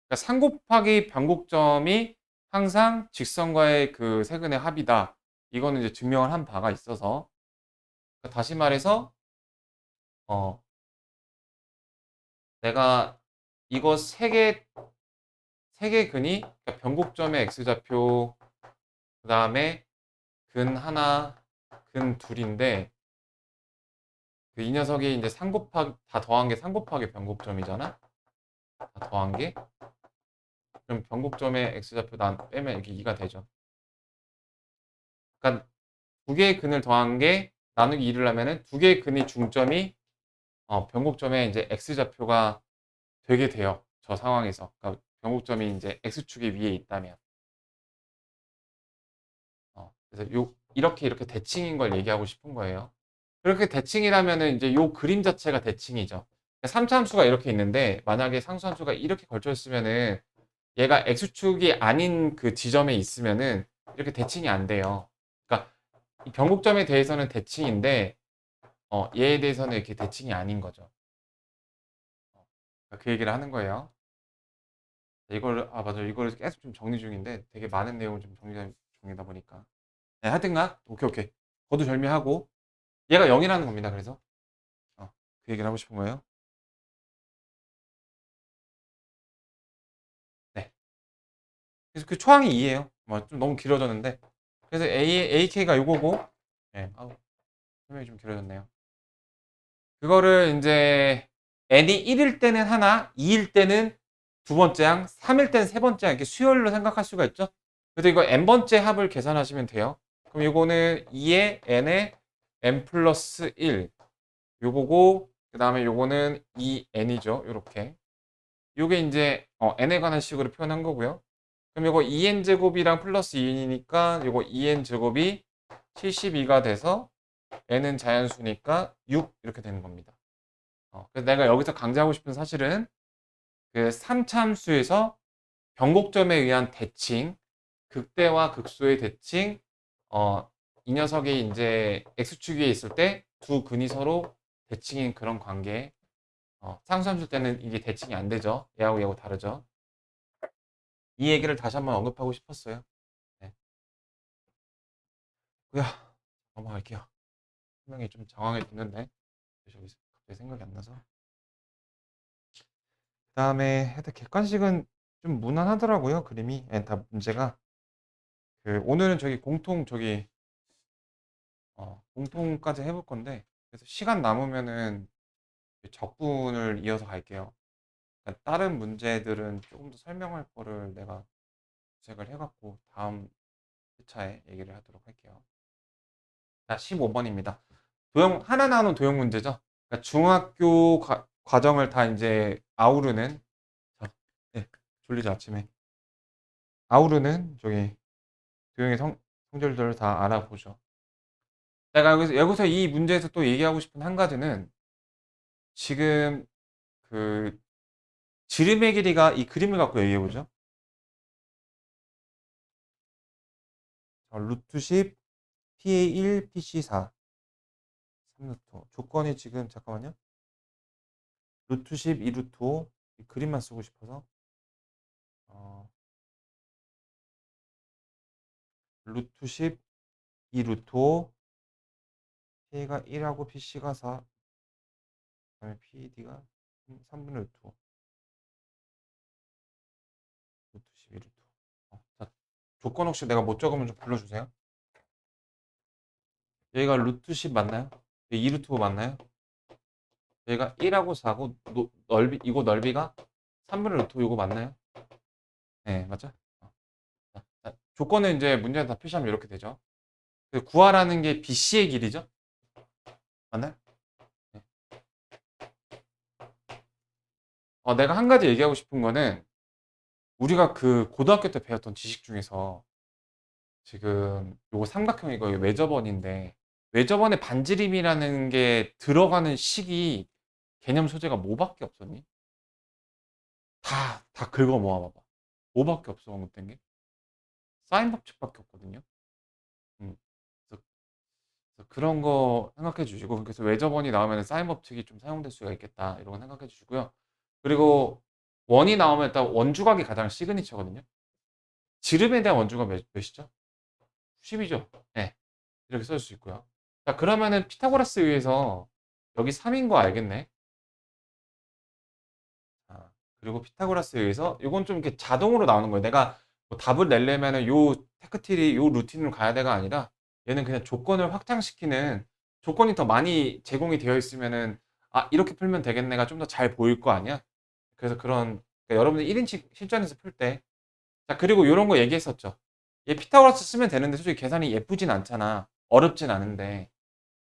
그러니까 3 곱하기 변곡점이 항상 직선과의 그 세근의 합이다. 이거는 이제 증명을 한 바가 있어서 그러니까 다시 말해서 어, 내가 이거 세 개 근이 그러니까 변곡점의 x좌표 그 다음에 근 하나 근 둘인데 이 녀석이 이제 3 곱하기 다 더한 게 3 곱하기 변곡점이잖아. 다 더한 게 그럼 변곡점의 x좌표 빼면 이렇게 2가 되죠. 그러니까 두 개의 근을 더한 게 나누기 2를 하면은 두 개의 근의 중점이 변곡점의 이제 x좌표가 되게 돼요. 저 상황에서. 그러니까 변곡점이 이제 x축의 위에 있다면. 그래서 이렇게 대칭인 걸 얘기하고 싶은 거예요. 그렇게 대칭이라면은 이제 요 그림 자체가 대칭이죠. 3차 함수가 이렇게 있는데 만약에 상수 함수가 이렇게 걸쳐 있으면은 얘가 x축이 아닌 그 지점에 있으면은 이렇게 대칭이 안 돼요. 그러니까 이 변곡점에 대해서는 대칭인데 얘에 대해서는 이렇게 대칭이 아닌 거죠. 그 얘기를 하는 거예요. 맞아. 이거를 계속 좀 정리 중인데 되게 많은 내용을 좀 정리 중이다 보니까. 네, 하여튼간 오케이. 거두절미하고 얘가 0이라는 겁니다. 그래서 그 얘기를 하고 싶은 거예요. 네. 그래서 그 초항이 2예요. 좀 너무 길어졌는데. 그래서 AK가 요거고, 네. 설명이 좀 길어졌네요. 그거를 이제 n이 1일 때는 하나, 2일 때는 두 번째 항, 3일 때는 세 번째 항 이렇게 수열로 생각할 수가 있죠. 그래서 이거 n번째 합을 계산하시면 돼요. 그럼 이거는 2의 n의 n 플러스 1 요거고 그 다음에 요거는 2n이죠. 요렇게. 요게 이제 n에 관한 식으로 표현한 거고요. 그럼 이거 2n제곱이랑 플러스 2n이니까 이거 2n제곱이 72가 돼서 n은 자연수니까 6 이렇게 되는 겁니다. 그래서 내가 여기서 강조하고 싶은 사실은 그 3참수에서 변곡점에 의한 대칭, 극대와 극소의 대칭, 어, 이 녀석이 이제 x축 위에 있을 때 두 근이 서로 대칭인 그런 관계. 상수함수 때는 이게 대칭이 안 되죠. 얘하고 얘하고 다르죠. 이 얘기를 다시 한번 언급하고 싶었어요. 네. 야, 넘어갈게요. 분명히 좀 장황해 졌는데 갑자기 생각이 안 나서. 그다음에 하여튼 객관식은 좀 무난하더라고요. 그림이. 다 문제가 오늘은 저기 공통까지 해볼 건데 그래서 시간 남으면은 적분을 이어서 갈게요. 그러니까 다른 문제들은 조금 더 설명할 거를 내가 구색을 해갖고 다음 회차에 얘기를 하도록 할게요. 자, 15번입니다. 하나 나오는 도형 문제죠. 그러니까 중학교 과정을 다 이제 아우르는, 자, 네, 졸리죠, 아침에. 아우르는 저기 도형의 성질들을 다 알아보죠. 내가 여기서 이 문제에서 또 얘기하고 싶은 한 가지는 지금 그 지름의 길이가 이 그림을 갖고 얘기해보죠. 루트 10, PA 1, PC 4, 3루트. 조건이 지금 잠깐만요. 루트 10, 2루트 5. 이 그림만 쓰고 싶어서. 루트 10, 2루트 5. PA가 1하고 PC가 4. 그다음에 PD가 3분의 루트 5. 루트 10, 2루트 5. 자, 조건 혹시 내가 못 적으면 좀 불러주세요. 여기가 루트 10 맞나요? 2루트 5 맞나요? 여기가 1하고 4고 이거 넓이가 3분의 루트 5 이거 맞나요? 네, 맞죠? 조건은 이제 문제는 다 표시하면 이렇게 되죠. 구하라는 게 BC의 길이죠? 맞나요? 네. 내가 한 가지 얘기하고 싶은 거는 우리가 그 고등학교 때 배웠던 지식 중에서 지금 요거 삼각형 이거 외접원인데 외접원의 반지름이라는 게 들어가는 식이 개념 소재가 뭐밖에 없었니? 다 긁어 모아봐봐. 뭐밖에 없어 언급된 게? 사인 법칙밖에 없거든요. 음, 그래서 그런 거 생각해 주시고 그래서 외접원이 나오면 사인 법칙이 좀 사용될 수가 있겠다 이런 거 생각해 주시고요. 그리고 원이 나오면 일단 원주각이 가장 시그니처거든요. 지름에 대한 원주가 몇이죠? 10이죠. 네. 이렇게 쓸 수 있고요. 자, 그러면은 피타고라스 의해서 여기 3인 거 알겠네. 자, 그리고 피타고라스에 의해서 이건 좀 이렇게 자동으로 나오는 거예요. 내가 뭐 답을 내려면은 요 테크틸이 요 루틴으로 가야 돼가 아니라 얘는 그냥 조건을 확장시키는 조건이 더 많이 제공이 되어 있으면은 이렇게 풀면 되겠네가 좀 더 잘 보일 거 아니야. 그래서 그러니까 여러분들 1인칭 실전에서 풀 때. 자, 그리고 이런 거 얘기했었죠. 얘 피타고라스 쓰면 되는데 솔직히 계산이 예쁘진 않잖아. 어렵진 않은데.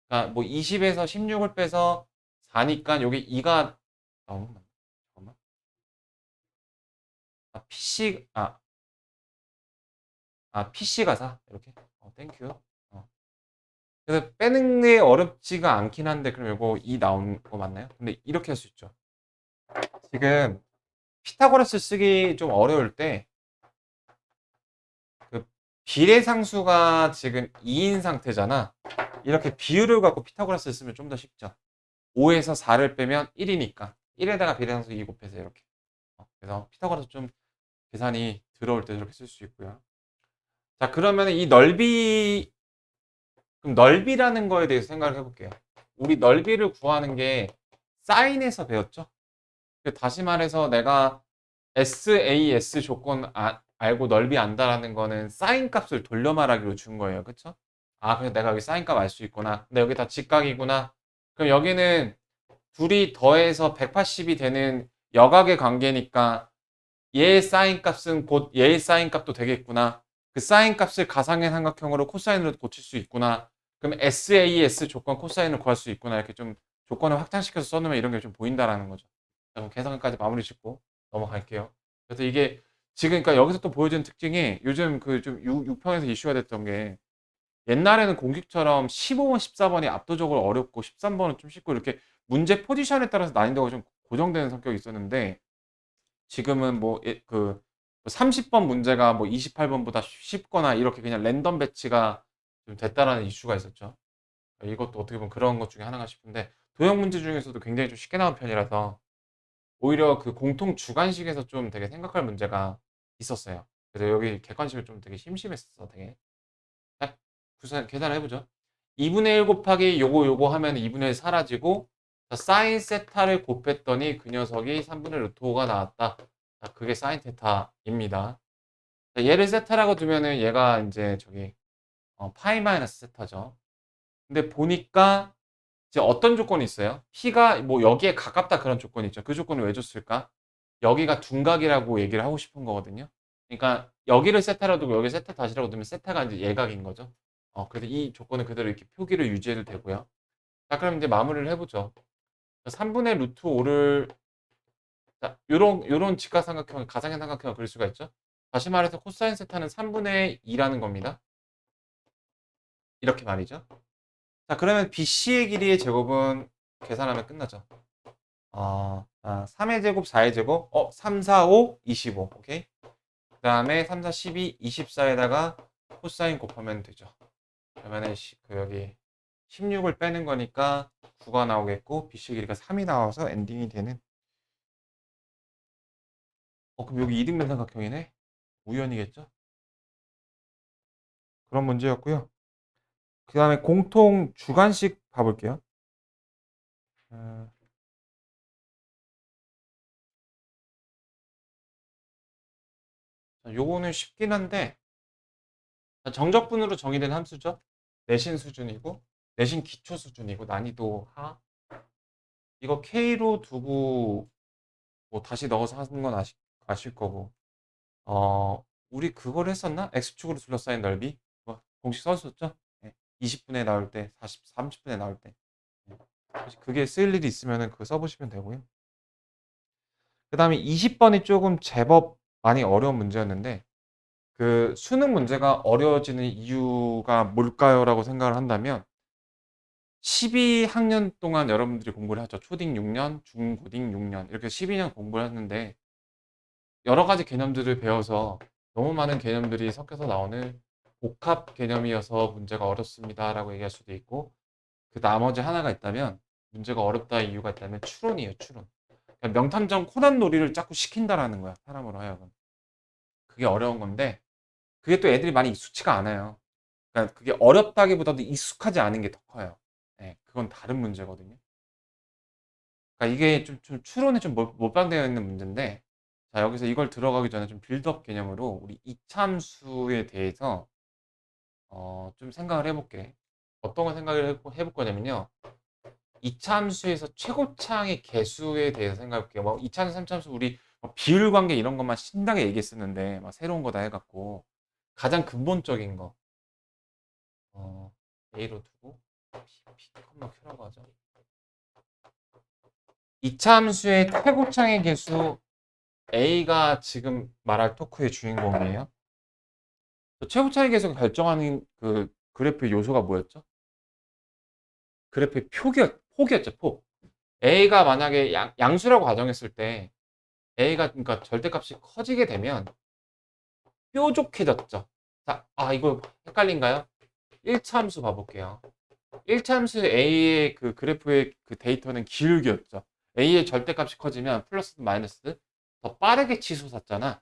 그러니까 뭐 20에서 16을 빼서 4니까 여기 2가 잠깐만. PC가 4 이렇게. 땡큐. 그래서 빼는 게 어렵지가 않긴 한데 그럼 이거 2 나온 거 맞나요? 근데 이렇게 할 수 있죠. 지금 피타고라스 쓰기 좀 어려울 때 그 비례상수가 지금 2인 상태잖아. 이렇게 비율을 갖고 피타고라스를 쓰면 좀 더 쉽죠. 5에서 4를 빼면 1이니까 1에다가 비례상수 2 곱해서 이렇게. 그래서 피타고라스 좀 계산이 들어올 때 이렇게 쓸 수 있고요. 자, 그러면 그럼 넓이라는 거에 대해서 생각을 해볼게요. 우리 넓이를 구하는 게 사인에서 배웠죠? 다시 말해서 내가 SAS 조건 알고 넓이 안다라는 거는 사인 값을 돌려 말하기로 준 거예요. 그쵸? 그래서 내가 여기 사인 값 알 수 있구나. 근데 여기 다 직각이구나. 그럼 여기는 둘이 더해서 180이 되는 여각의 관계니까 얘의 사인 값은 곧 얘의 사인 값도 되겠구나. 그 사인 값을 가상의 삼각형으로 코사인으로 고칠 수 있구나. 그럼 SAS 조건 코사인을 구할 수 있구나. 이렇게 좀 조건을 확장시켜서 써놓으면 이런 게 좀 보인다라는 거죠. 그럼 계산까지 마무리 짓고 넘어갈게요. 그래서 이게 지금 그러니까 여기서 또 보여주는 특징이 요즘 그 좀 6평에서 이슈가 됐던 게 옛날에는 공식처럼 15번, 14번이 압도적으로 어렵고 13번은 좀 쉽고 이렇게 문제 포지션에 따라서 난이도가 좀 고정되는 성격이 있었는데 지금은 뭐 그 30번 문제가 뭐 28번보다 쉽거나 이렇게 그냥 랜덤 배치가 좀 됐다라는 이슈가 있었죠. 이것도 어떻게 보면 그런 것 중에 하나가 싶은데 도형 문제 중에서도 굉장히 좀 쉽게 나온 편이라서 오히려 그 공통 주관식에서 좀 되게 생각할 문제가 있었어요. 그래서 여기 객관식을 좀 되게 심심했어, 되게. 딱 계산을 해보죠. 2분의 1 곱하기 요거 하면 2분의 1 사라지고 자, 사인 세타를 곱했더니 그 녀석이 3분의 루트 5가 나왔다. 자, 그게 사인 세타입니다. 자, 얘를 세타라고 두면은 얘가 이제 저기 파이 마이너스 세타죠. 근데 보니까 이제 어떤 조건이 있어요? P가 뭐 여기에 가깝다 그런 조건이 있죠. 그 조건을 왜 줬을까? 여기가 둔각이라고 얘기를 하고 싶은 거거든요. 그러니까 여기를 세타라고 두고 여기 세타 다시라고 두면 세타가 이제 예각인 거죠. 그래서 이 조건은 그대로 이렇게 표기를 유지해도 되고요. 자, 그럼 이제 마무리를 해보죠. 3분의 루트 5를 자, 요런 직각삼각형, 가상의 삼각형을 그릴 수가 있죠. 다시 말해서 코사인 세타는 3분의 2라는 겁니다. 이렇게 말이죠. 자, 그러면 BC의 길이의 제곱은 계산하면 끝나죠. 3의 제곱, 4의 제곱, 3, 4, 5, 25. 오케이. 그 다음에 3, 4, 12, 24에다가 코사인 곱하면 되죠. 그러면은 그 여기 16을 빼는 거니까 9가 나오겠고, BC 길이가 3이 나와서 엔딩이 되는. 그럼 여기 이등변 삼각형이네? 우연이겠죠? 그런 문제였고요. 그 다음에 공통 주관식 봐볼게요. 어, 요거는 쉽긴 한데, 정적분으로 정의된 함수죠. 내신 수준이고, 내신 기초 수준이고, 난이도 하. 이거 K로 두고, 뭐 다시 넣어서 하는 건 아실 거고. 우리 그걸 했었나? X축으로 둘러싸인 넓이? 공식 썼었죠? 네. 20분에 나올 때, 30분에 나올 때. 네. 그게 쓰일 일이 있으면 그거 써보시면 되고요. 그 다음에 20번이 조금 제법 많이 어려운 문제였는데, 그 수능 문제가 어려워지는 이유가 뭘까요? 라고 생각을 한다면, 12학년 동안 여러분들이 공부를 하죠. 초딩 6년, 중고딩 6년, 이렇게 12년 공부를 했는데, 여러 가지 개념들을 배워서 너무 많은 개념들이 섞여서 나오는 복합 개념이어서 문제가 어렵습니다라고 얘기할 수도 있고 그 나머지 하나가 있다면 문제가 어렵다 이유가 있다면 추론이에요, 추론. 그러니까 명탐정 코난 놀이를 자꾸 시킨다라는 거야, 사람으로 하여금. 그게 어려운 건데 그게 또 애들이 많이 익숙치가 않아요. 그러니까 그게 어렵다기보다도 익숙하지 않은 게 더 커요. 네, 그건 다른 문제거든요. 그러니까 이게 좀 추론에 좀 몰빵되어 있는 문제인데 자, 여기서 이걸 들어가기 전에 좀 빌드업 개념으로 우리 이참수에 대해서 좀 생각을 해볼게. 어떤 걸 생각을 해볼 거냐면요. 이참수에서 최고차항의 개수에 대해서 생각해볼게요. 뭐 이참수, 삼참수 우리 뭐 비율 관계 이런 것만 신나게 얘기했었는데 막 새로운 거다 해갖고 가장 근본적인 거 A로 두고 P, Q라고 하죠. 이참수의 최고차항의 개수 A가 지금 말할 토크의 주인공이에요. 최고 차이 계속 결정하는 그 그래프의 요소가 뭐였죠? 그래프의 폭이었죠, 폭. A가 만약에 양수라고 가정했을 때 A가 그러니까 절대값이 커지게 되면 뾰족해졌죠. 자, 이거 헷갈린가요? 1차함수 봐볼게요. 1차함수 A의 그 그래프의 그 데이터는 기울기였죠. A의 절대값이 커지면 플러스 마이너스 더 빠르게 치솟았잖아.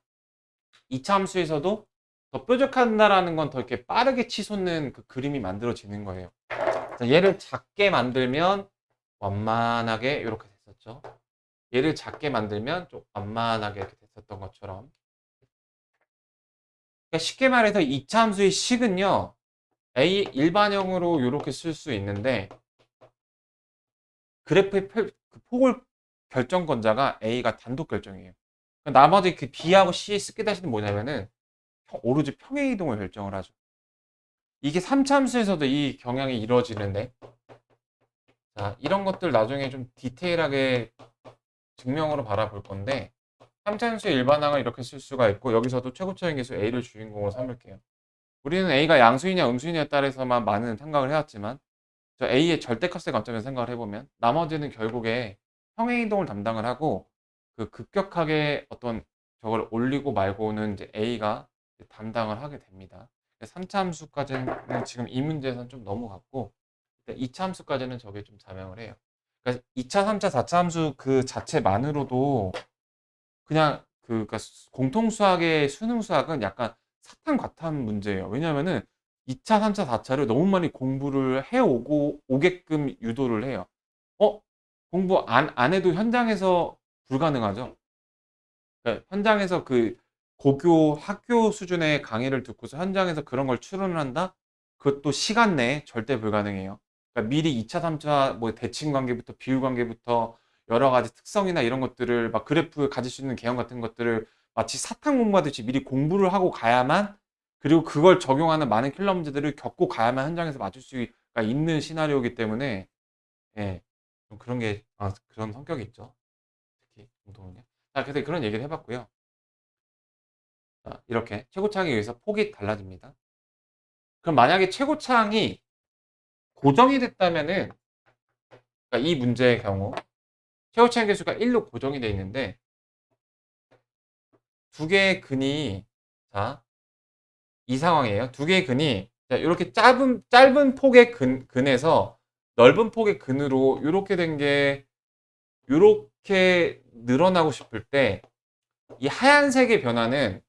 2차함수에서도 더 뾰족한다라는 건 더 이렇게 빠르게 치솟는 그 그림이 만들어지는 거예요. 자, 얘를 작게 만들면 완만하게 이렇게 됐었죠. 얘를 작게 만들면 좀 완만하게 이렇게 됐었던 것처럼. 그러니까 쉽게 말해서 이차 함수의 식은요. A 일반형으로 이렇게 쓸 수 있는데 그래프의 그 폭을 결정권자가 A가 단독 결정이에요. 그러니까 나머지 그 B하고 C의 쓰게 대신은 뭐냐면은 오로지 평행 이동을 결정을 하죠. 이게 3참수에서도 이 경향이 이루어지는데 자, 이런 것들 나중에 좀 디테일하게 증명으로 바라볼 건데 함차함수의 일반항을 이렇게 쓸 수가 있고 여기서도 최고차인 계수 A를 주인공으로 삼을게요. 우리는 A가 양수이냐 음수이냐에 따라서만 많은 생각을 해왔지만 저 A의 절대값의 관점에서 생각을 해보면 나머지는 결국에 평행이동을 담당을 하고 그 급격하게 어떤 저걸 올리고 말고는 이제 A가 담당을 하게 됩니다. 3차 함수까지는 지금 이 문제에서는 좀 넘어갔고 2차 함수까지는 저게 좀 자명을 해요. 그러니까 2차, 3차, 4차 함수 그 자체만으로도 그냥 그러니까 공통 수학의 수능 수학은 약간 사탕 과탐 문제예요. 왜냐면은 2차, 3차, 4차를 너무 많이 공부를 해오고 오게끔 유도를 해요. 공부 안 해도 현장에서 불가능하죠. 그러니까 현장에서 그 고교 학교 수준의 강의를 듣고서 현장에서 그런 걸 추론을 한다? 그것도 시간 내에 절대 불가능해요. 그러니까 미리 2차, 3차 뭐 대칭 관계부터 비율 관계부터 여러 가지 특성이나 이런 것들을 막 그래프 가질 수 있는 개형 같은 것들을 마치 사탕 공부하듯이 미리 공부를 하고 가야만 그리고 그걸 적용하는 많은 킬러 문제들을 겪고 가야만 현장에서 맞출 수가 있는 시나리오이기 때문에 예, 좀 그런 게 그런 성격이 있죠. 특히 공동은요. 자, 그래서 그런 얘기를 해봤고요. 자, 이렇게 최고차항에 의해서 폭이 달라집니다. 그럼 만약에 최고차항이 고정이 됐다면은 그러니까 이 문제의 경우 최고차항 계수가 1로 고정이 되어 있는데 두 개의 근이 자, 이 상황이에요. 두 개의 근이 자, 이렇게 짧은 폭의 근에서 넓은 폭의 근으로 이렇게 된 게 이렇게 늘어나고 싶을 때 이 하얀색의 변화는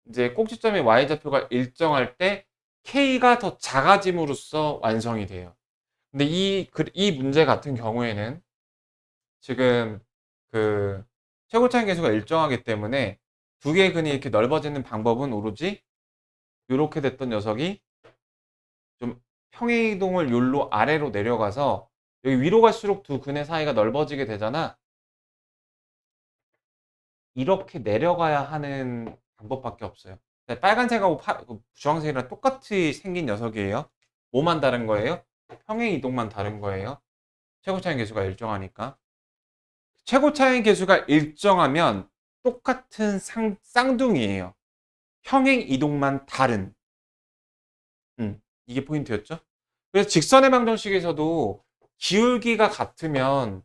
이제 꼭지점의 y좌표가 일정할 때 k가 더 작아짐으로써 완성이 돼요. 근데 이 문제 같은 경우에는 지금 그 최고차항 계수가 일정하기 때문에 두 개의 근이 이렇게 넓어지는 방법은 오로지 이렇게 됐던 녀석이 좀 평행이동을 욜로 아래로 내려가서 여기 위로 갈수록 두 근의 사이가 넓어지게 되잖아. 이렇게 내려가야 하는 방법밖에 없어요. 빨간색하고 주황색이랑 똑같이 생긴 녀석이에요. 뭐만 다른 거예요? 평행 이동만 다른 거예요. 최고차항 계수가 일정하니까. 최고차항 계수가 일정하면 똑같은 쌍둥이에요. 평행 이동만 다른. 이게 포인트였죠. 그래서 직선의 방정식에서도 기울기가 같으면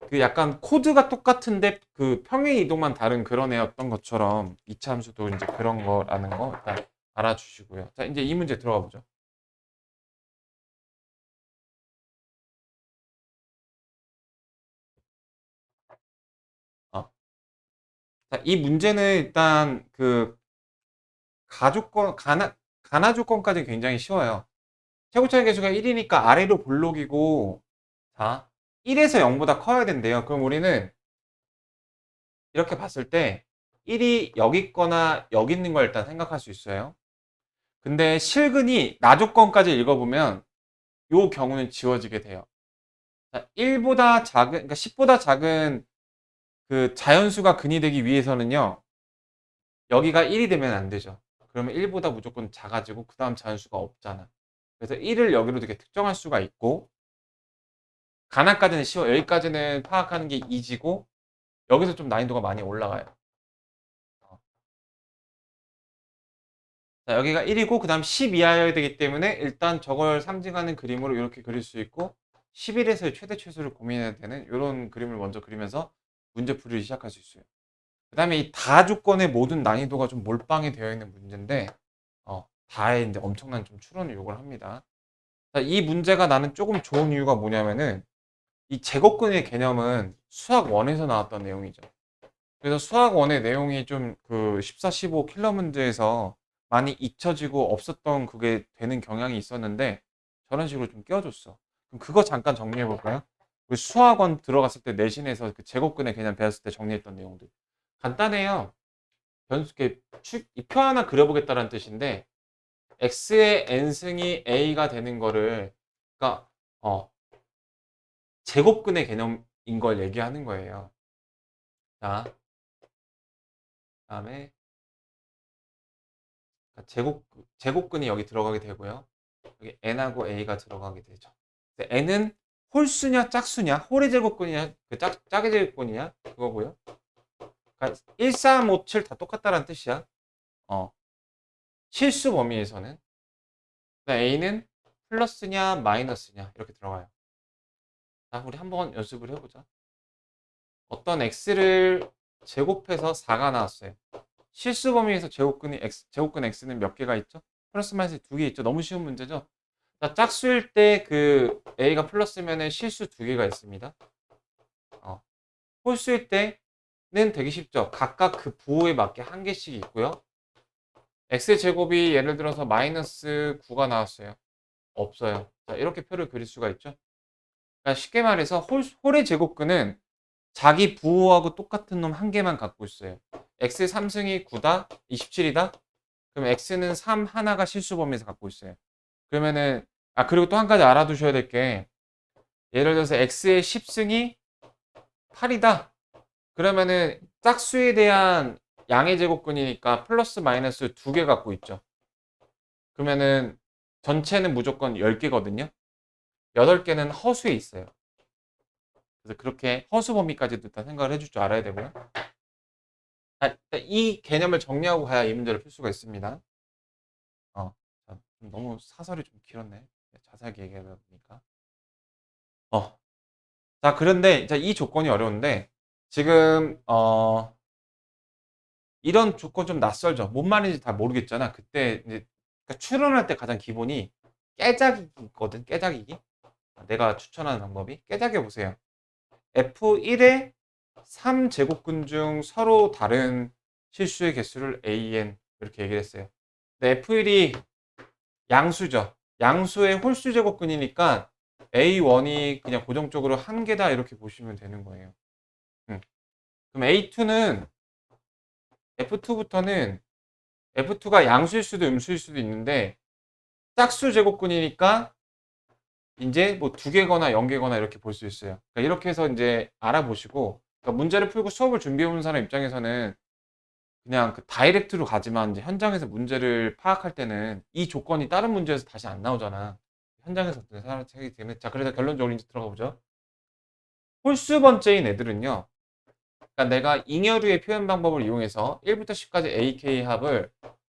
그 약간 코드가 똑같은데 그 평행 이동만 다른 그런 애였던 것처럼 이차 함수도 이제 그런 거라는 거 일단 알아주시고요. 자, 이제 이 문제 들어가 보죠. 어. 자, 이 문제는 일단 그 가조건, 가나 조건까지 굉장히 쉬워요. 최고차의 계수가 1이니까 아래로 볼록이고, 자, 1에서 0보다 커야 된대요. 그럼 우리는 이렇게 봤을 때 1이 여기 있거나 여기 있는 걸 일단 생각할 수 있어요. 근데 실근이 나조건까지 읽어보면 요 경우는 지워지게 돼요. 1보다 작은, 그러니까 10보다 작은 그 자연수가 근이 되기 위해서는요, 여기가 1이 되면 안 되죠. 그러면 1보다 무조건 작아지고, 그 다음 자연수가 없잖아. 그래서 1을 여기로 이렇게 특정할 수가 있고, 가나까지는 쉬워. 여기까지는 파악하는 게 이지고, 여기서 좀 난이도가 많이 올라가요. 어. 자, 여기가 1이고, 그 다음 10 이하여야 되기 때문에, 일단 저걸 상징하는 그림으로 이렇게 그릴 수 있고, 11에서의 최대 최소를 고민해야 되는 이런 그림을 먼저 그리면서 문제 풀이를 시작할 수 있어요. 그 다음에 이 다 조건의 모든 난이도가 좀 몰빵이 되어 있는 문제인데, 다에 이제 엄청난 좀 추론을 요구를 합니다. 자, 이 문제가 나는 조금 좋은 이유가 뭐냐면은, 이 제곱근의 개념은 수학 1에서 나왔던 내용이죠. 그래서 수학 1의 내용이 좀 그 14, 15 킬러 문제에서 많이 잊혀지고 없었던 그게 되는 경향이 있었는데, 저런 식으로 좀 끼워줬어. 그럼 그거 잠깐 정리해 볼까요? 그 수학원 들어갔을 때 내신에서 그 제곱근의 개념 배웠을 때 정리했던 내용들. 간단해요. 변수, 이 표 하나 그려보겠다는 뜻인데, x의 n승이 a가 되는 거를, 그러니까, 제곱근의 개념인 걸 얘기하는 거예요. 자, 다음에, 제곱근이 여기 들어가게 되고요. 여기 n하고 a가 들어가게 되죠. n은 홀수냐, 짝수냐, 홀의 제곱근이냐, 짝의 제곱근이냐, 그거고요. 그러니까 1, 3, 5, 7 다 똑같다라는 뜻이야. 실수 범위에서는. A는 플러스냐 마이너스냐 이렇게 들어가요. 자, 우리 한번 연습을 해보자. 어떤 x를 제곱해서 4가 나왔어요. 실수 범위에서 제곱근 x는 몇 개가 있죠? 플러스 마이너스 2개 있죠. 너무 쉬운 문제죠. 자, 짝수일 때 그 a가 플러스면은 실수 2개가 있습니다. 홀수일 때는 되게 쉽죠. 각각 그 부호에 맞게 한 개씩 있고요. x제곱이 예를 들어서 마이너스 9가 나왔어요. 없어요. 자, 이렇게 표를 그릴 수가 있죠. 그러니까 쉽게 말해서 홀의 제곱근은 자기 부호하고 똑같은 놈 한 개만 갖고 있어요. x 3승이 9다? 27이다? 그럼 x는 3 하나가 실수 범위에서 갖고 있어요. 그러면은 그리고 또 한 가지 알아두셔야 될 게 예를 들어서 x의 10승이 8이다. 그러면은 짝수에 대한 양의 제곱근이니까 플러스 마이너스 2개 갖고 있죠. 그러면은 전체는 무조건 10개거든요. 8개는 허수에 있어요. 그래서 그렇게 허수 범위까지도 일단 생각을 해줄 줄 알아야 되고요. 이 개념을 정리하고 가야 이 문제를 풀 수가 있습니다. 너무 사설이 좀 길었네. 자세하게 얘기하다 보니까. 자, 그런데 이 조건이 어려운데 지금 이런 조건 좀 낯설죠. 뭔 말인지 다 모르겠잖아. 그때 이제 그러니까 추론할 때 가장 기본이 깨작이기 있거든. 깨작이기. 내가 추천하는 방법이 깨작여 보세요. F1의 3제곱근 중 서로 다른 실수의 개수를 AN 이렇게 얘기를 했어요. 근데 F1이 양수죠. 양수의 홀수 제곱근이니까 A1이 그냥 고정적으로 한 개다 이렇게 보시면 되는 거예요. 그럼 A2는 F2부터는 F2가 양수일 수도 음수일 수도 있는데 짝수 제곱근이니까 이제 뭐 2개거나 0개거나 이렇게 볼 수 있어요. 그러니까 이렇게 해서 이제 알아보시고 그러니까 문제를 풀고 수업을 준비해 보는 사람 입장에서는 그냥 그 다이렉트로 가지만 이제 현장에서 문제를 파악할 때는 이 조건이 다른 문제에서 다시 안 나오잖아. 현장에서 사람 책이 때문에. 자, 그래서 결론적으로 이제 들어가 보죠. 홀수 번째인 애들은요. 그러니까 내가 잉여류의 표현 방법을 이용해서 1부터 10까지 AK 합을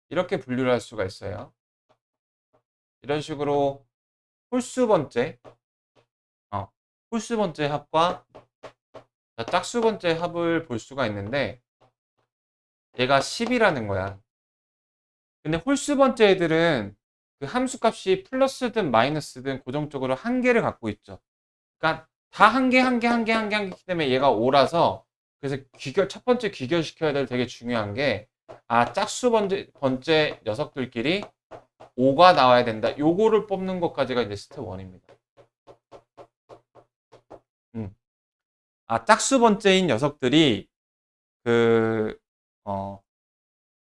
이렇게 분류를 할 수가 있어요. 이런 식으로 홀수 번째, 홀수 번째 합과 짝수 번째 합을 볼 수가 있는데 얘가 10이라는 거야. 근데 홀수 번째 애들은 그 함수값이 플러스든 마이너스든 고정적으로 한 개를 갖고 있죠. 그러니까 다 한 개, 한 개, 한 개, 한 개, 한 개이기 때문에 얘가 5라서 그래서 첫 번째 귀결시켜야 될 되게 중요한 게 짝수 번째 녀석들끼리 5가 나와야 된다. 요거를 뽑는 것까지가 이제 스텝 1입니다. 음. 짝수 번째인 녀석들이 그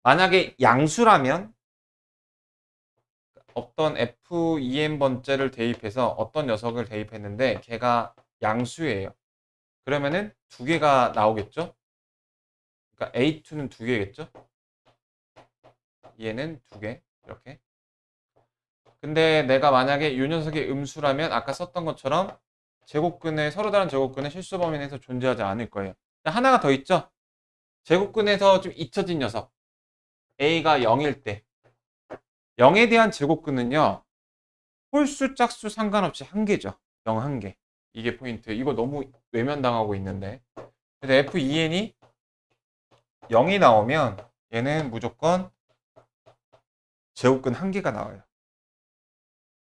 만약에 양수라면 어떤 F2M 번째를 대입해서 어떤 녀석을 대입했는데 걔가 양수예요. 그러면은 두 개가 나오겠죠? 그러니까 A2는 두 개겠죠? 얘는 두 개. 이렇게. 근데 내가 만약에 이 녀석이 음수라면 아까 썼던 것처럼 제곱근에 서로 다른 제곱근의 실수 범위 내에서 존재하지 않을 거예요. 하나가 더 있죠? 제곱근에서 좀 잊혀진 녀석. A가 0일 때. 0에 대한 제곱근은요. 홀수 짝수 상관없이 한 개죠. 0 한 개. 이게 포인트. 이거 너무 외면당하고 있는데. 그래서 F2N이 0이 나오면 얘는 무조건 제곱근 한 개가 나와요.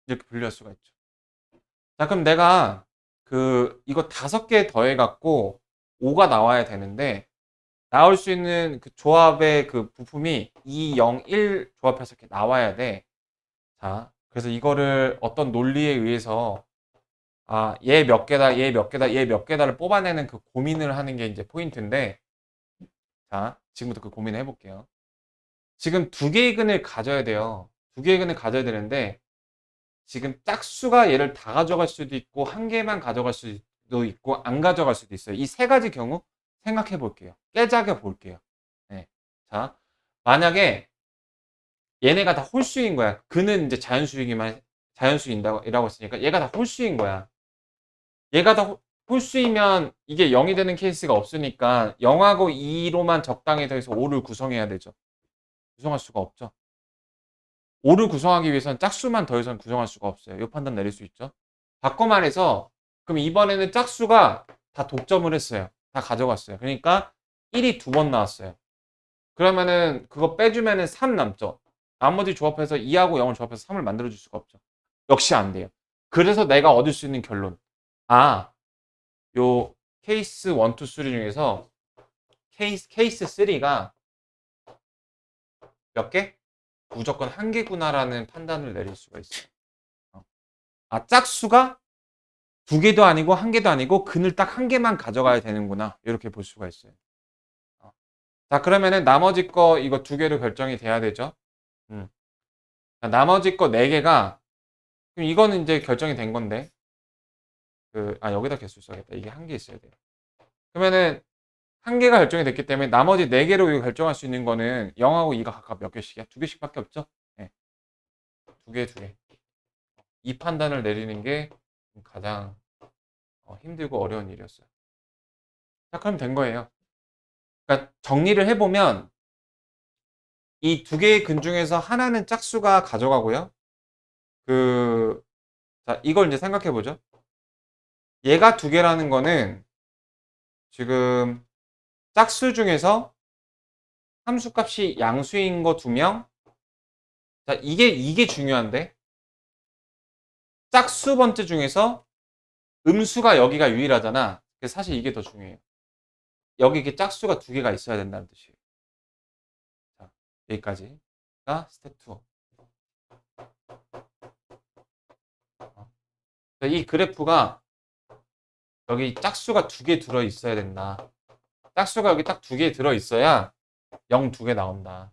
이렇게 분류할 수가 있죠. 자, 그럼 내가 이거 5개 더해갖고 5가 나와야 되는데 나올 수 있는 그 조합의 그 부품이 2, 0, 1 조합해서 이렇게 나와야 돼. 자, 그래서 이거를 어떤 논리에 의해서 얘 몇 개다, 얘 몇 개다, 얘 몇 개다를 뽑아내는 그 고민을 하는 게 이제 포인트인데 자, 지금부터 그 고민을 해볼게요. 지금 두 개의 근을 가져야 돼요. 두 개의 근을 가져야 되는데 지금 짝수가 얘를 다 가져갈 수도 있고 한 개만 가져갈 수도 있고 안 가져갈 수도 있어요. 이 세 가지 경우 생각해 볼게요. 깨작여 볼게요. 네. 자, 만약에 얘네가 다 홀수인 거야. 근은 이제 자연수이라고 했으니까 얘가 다 홀수인 거야. 얘가 다 홀수이면 이게 0이 되는 케이스가 없으니까 0하고 2로만 적당히 더해서 5를 구성해야 되죠. 구성할 수가 없죠. 5를 구성하기 위해서는 짝수만 더해서는 구성할 수가 없어요. 이 판단 내릴 수 있죠. 바꿔 말해서 그럼 이번에는 짝수가 다 독점을 했어요. 다 가져갔어요. 그러니까 1이 두 번 나왔어요. 그러면은 그거 빼주면은 3 남죠. 나머지 조합해서 2하고 0을 조합해서 3을 만들어줄 수가 없죠. 역시 안 돼요. 그래서 내가 얻을 수 있는 결론. 아, 요 케이스 1, 2, 3 중에서 케이스 3가 몇 개? 무조건 한 개구나라는 판단을 내릴 수가 있어요. 아, 짝수가 두 개도 아니고 한 개도 아니고 근을 딱 한 개만 가져가야 되는구나. 이렇게 볼 수가 있어요. 자, 그러면은 나머지 거 이거 두 개로 결정이 돼야 되죠. 음. 자, 나머지 거 네 개가 그럼 이거는 이제 결정이 된 건데 여기다 개수 써야겠다. 이게 한 개 있어야 돼요. 그러면은 한 개가 결정이 됐기 때문에 나머지 네 개로 이거 결정할 수 있는 거는 0하고 2가 각각 몇 개씩이야? 두 개씩밖에 없죠? 네. 두 개, 두 개. 이 판단을 내리는 게 가장 힘들고 어려운 일이었어요. 자, 그럼 된 거예요. 그러니까 정리를 해보면 이 두 개의 근 중에서 하나는 짝수가 가져가고요. 자, 이걸 이제 생각해 보죠. 얘가 두 개라는 거는 지금 짝수 중에서 함수값이 양수인 거 두 명. 자, 이게 중요한데 짝수 번째 중에서 음수가 여기가 유일하잖아. 그래서 사실 이게 더 중요해요. 여기 이렇게 짝수가 두 개가 있어야 된다는 뜻이에요. 자, 여기까지가 스텝 2. 이 그래프가 여기 짝수가 두 개 들어 있어야 된다. 짝수가 여기 딱 두 개 들어 있어야 0 두 개 나온다.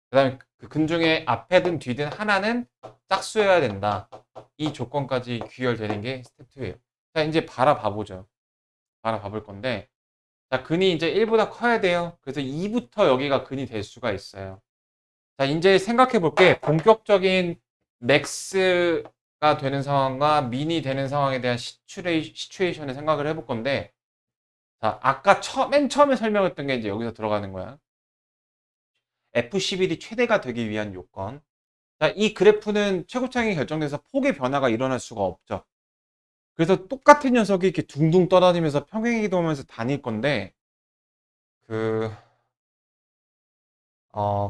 그 다음에 그 근 중에 앞에든 뒤든 하나는 짝수여야 된다. 이 조건까지 귀결되는 게 스텝 2예요. 자, 이제 바라봐보죠. 바라봐볼 건데, 자, 근이 이제 1보다 커야 돼요. 그래서 2부터 여기가 근이 될 수가 있어요. 자, 이제 생각해 볼게. 본격적인 맥스가 되는 상황과 민이 되는 상황에 대한 시츄에이션을 생각을 해볼 건데, 자, 아까 맨 처음에 설명했던 게 이제 여기서 들어가는 거야. F11이 최대가 되기 위한 요건. 자, 이 그래프는 최고창이 결정돼서 폭의 변화가 일어날 수가 없죠. 그래서 똑같은 녀석이 이렇게 둥둥 떠다니면서 평행이동하면서 다닐 건데, 그,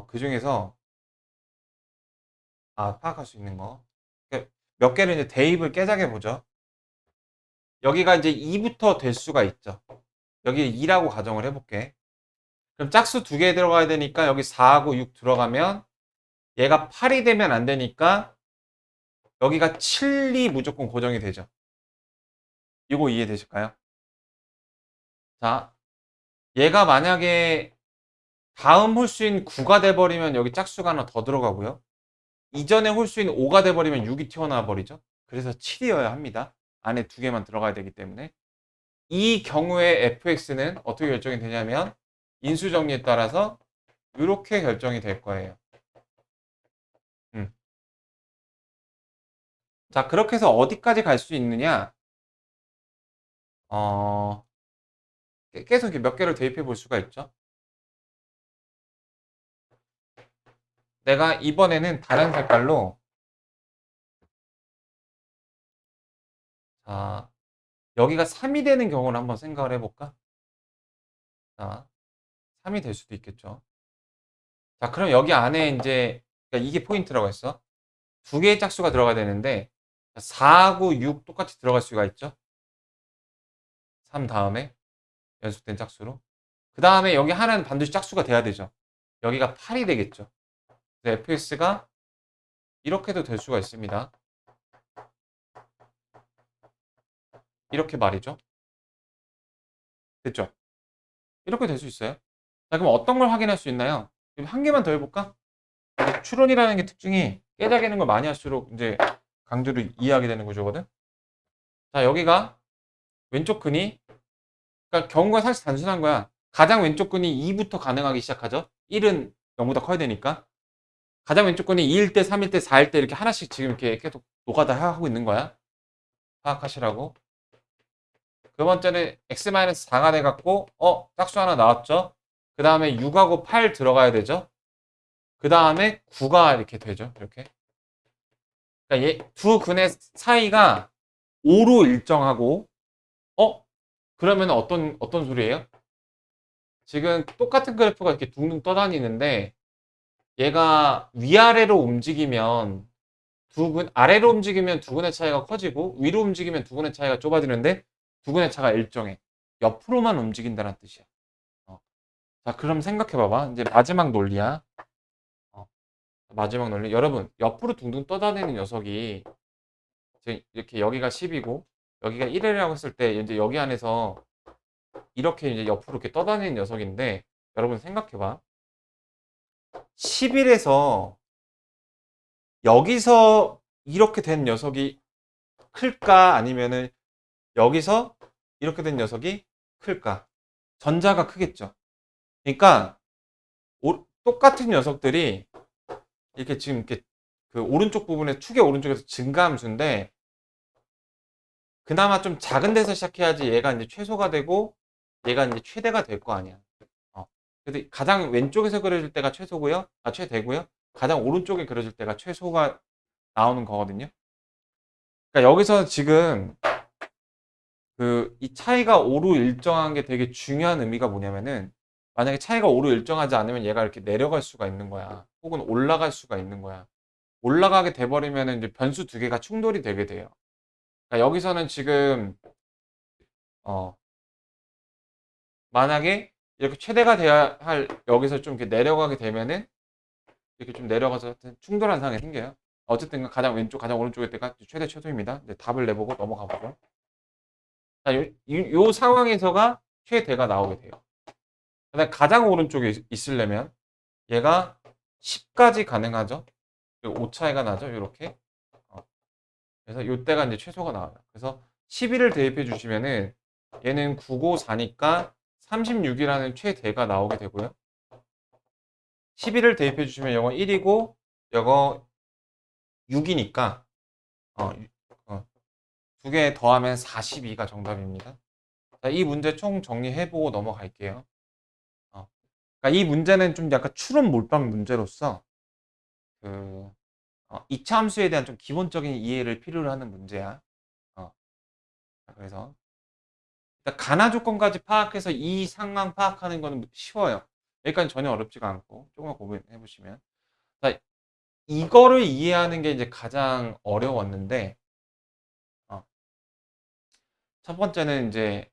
그 중에서, 파악할 수 있는 거. 몇 개를 이제 대입을 깨작해 보죠. 여기가 이제 2부터 될 수가 있죠. 여기 2라고 가정을 해볼게. 그럼 짝수 두 개 들어가야 되니까 여기 4하고 6 들어가면 얘가 8이 되면 안 되니까 여기가 7이 무조건 고정이 되죠. 이거 이해되실까요? 자, 얘가 만약에 다음 홀수인 9가 돼버리면 여기 짝수가 하나 더 들어가고요. 이전에 홀수인 5가 돼버리면 6이 튀어나와 버리죠. 그래서 7이어야 합니다. 안에 두 개만 들어가야 되기 때문에. 이 경우에 fx는 어떻게 결정이 되냐면 인수정리에 따라서 이렇게 결정이 될 거예요. 음. 자, 그렇게 해서 어디까지 갈 수 있느냐? 어, 계속 이렇게 몇 개를 대입해 볼 수가 있죠. 내가 이번에는 다른 색깔로, 자, 여기가 3이 되는 경우를 한번 생각을 해볼까? 자, 3이 될 수도 있겠죠. 자, 그럼 여기 안에 이제, 그러니까 이게 포인트라고 했어. 두 개의 짝수가 들어가야 되는데, 4하고 6 똑같이 들어갈 수가 있죠. 3 다음에 연속된 짝수로. 그 다음에 여기 하나는 반드시 짝수가 돼야 되죠. 여기가 8이 되겠죠. 그래서 fx가 이렇게도 될 수가 있습니다. 이렇게 말이죠. 됐죠? 이렇게 될 수 있어요. 자, 그럼 어떤 걸 확인할 수 있나요? 그럼 한 개만 더 해볼까? 추론이라는 게 특징이 깨작이는 걸 많이 할수록 이제 강조를 이해하게 되는 구조거든. 자, 여기가 왼쪽 근이, 그러니까 경우가 사실 단순한 거야. 가장 왼쪽 근이 2부터 가능하기 시작하죠. 1은 0보다 커야 되니까. 가장 왼쪽 근이 2일 때, 3일 때, 4일 때 이렇게 하나씩 지금 이렇게 계속 노가다 하고 있는 거야. 파악하시라고. 그 번째는 x-4가 돼갖고 짝수 하나 나왔죠. 그 다음에 6하고 8 들어가야 되죠. 그 다음에 9가 이렇게 되죠. 이렇게. 그러니까 두 근의 사이가 5로 일정하고 그러면 어떤 소리예요? 지금 똑같은 그래프가 이렇게 둥둥 떠다니는데 얘가 위아래로 움직이면 아래로 움직이면 두 근의 차이가 커지고 위로 움직이면 두 근의 차이가 좁아지는데 두 근의 차가 일정해. 옆으로만 움직인다는 뜻이야. 어. 자, 그럼 생각해 봐봐. 이제 마지막 논리야. 어, 마지막 논리. 여러분, 옆으로 둥둥 떠다니는 녀석이 지금 이렇게 여기가 10이고 여기가 1이라고 했을 때 이제 여기 안에서 이렇게 이제 옆으로 이렇게 떠다니는 녀석인데 여러분 생각해 봐. 11에서 여기서 이렇게 된 녀석이 클까? 아니면은 여기서 이렇게 된 녀석이 클까? 전자가 크겠죠. 그러니까 똑같은 녀석들이 이렇게 지금 이렇게 그 오른쪽 부분에 축의 오른쪽에서 증가함수인데 그나마 좀 작은 데서 시작해야지 얘가 이제 최소가 되고 얘가 이제 최대가 될 거 아니야. 그래서 가장 왼쪽에서 그려질 때가 최소고요. 최대고요. 가장 오른쪽에 그려질 때가 최소가 나오는 거거든요. 그러니까 여기서 지금 이 차이가 5로 일정한 게 되게 중요한 의미가 뭐냐면은 만약에 차이가 5로 일정하지 않으면 얘가 이렇게 내려갈 수가 있는 거야. 혹은 올라갈 수가 있는 거야. 올라가게 돼버리면 이제 변수 두 개가 충돌이 되게 돼요. 그러니까 여기서는 지금 어, 만약에 이렇게 최대가 돼야 할 여기서 좀 이렇게 내려가게 되면은 이렇게 좀 내려가서 하여튼 충돌한 상황이 생겨요. 어쨌든 가장 왼쪽, 가장 오른쪽일 때가 최대 최소입니다. 이제 답을 내보고 넘어가 보죠. 자, 요 상황에서가 최대가 나오게 돼요. 근데 가장 오른쪽에 있으려면 얘가 10까지 가능하죠. 그리고 5 차이가 나죠. 이렇게. 그래서 이때가 이제 최소가 나와요. 그래서 11을 대입해 주시면은 얘는 9고 4니까 36이라는 최대가 나오게 되고요. 11을 대입해 주시면 영어 1이고 영어 6이니까 두 개 더하면 42가 정답입니다. 자, 이 문제 총 정리해보고 넘어갈게요. 그러니까 이 문제는 좀 약간 추론 몰빵 문제로서 그 이차 함수에 대한 좀 기본적인 이해를 필요로 하는 문제야. 어, 그래서 일단 가나 조건까지 파악해서 이 상황 파악하는 거는 쉬워요. 여기까지 전혀 어렵지가 않고 조금만 고민해 보시면. 자, 이거를 이해하는 게 이제 가장 어려웠는데 어, 첫 번째는 이제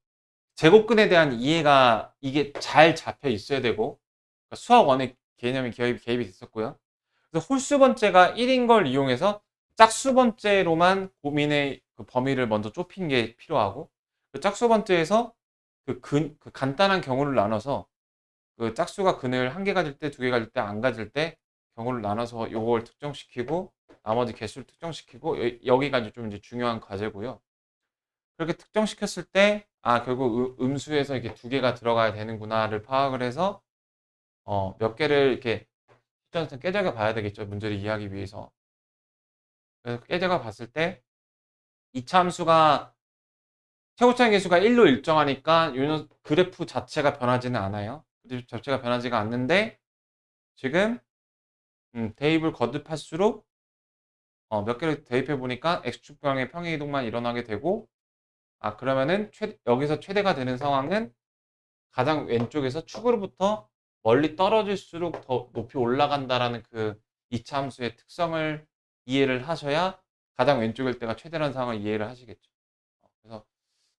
제곱근에 대한 이해가 이게 잘 잡혀 있어야 되고 그러니까 수학 원의 개념이 개입이 됐었고요. 그래서 홀수 번째가 1인 걸 이용해서 짝수 번째로만 고민의 그 범위를 먼저 좁힌 게 필요하고 그 짝수 번째에서 그 간단한 경우를 나눠서 그 짝수가 근을 한 개 가질 때, 두 개 가질 때, 안 가질 때 경우를 나눠서 요걸 특정시키고 나머지 개수를 특정시키고 여기가 이제 좀 이제 중요한 과제고요. 그렇게 특정시켰을 때 결국 음수에서 이렇게 두 개가 들어가야 되는구나를 파악을 해서 몇 개를 이렇게 실전에서 깨져가 봐야 되겠죠. 문제를 이해하기 위해서. 그래서 깨져가 봤을 때 이차함수가 최고차의 개수가 1로 일정하니까 요 그래프 자체가 변하지는 않아요. 그래프 자체가 변하지가 않는데 지금 대입을 거듭할수록 몇 개를 대입해 보니까 x축방의 평행이동만 일어나게 되고 그러면은 여기서 최대가 되는 상황은 가장 왼쪽에서 축으로부터 멀리 떨어질수록 더 높이 올라간다라는 그 이차함수의 특성을 이해를 하셔야 가장 왼쪽일 때가 최대라는 상황을 이해를 하시겠죠. 그래서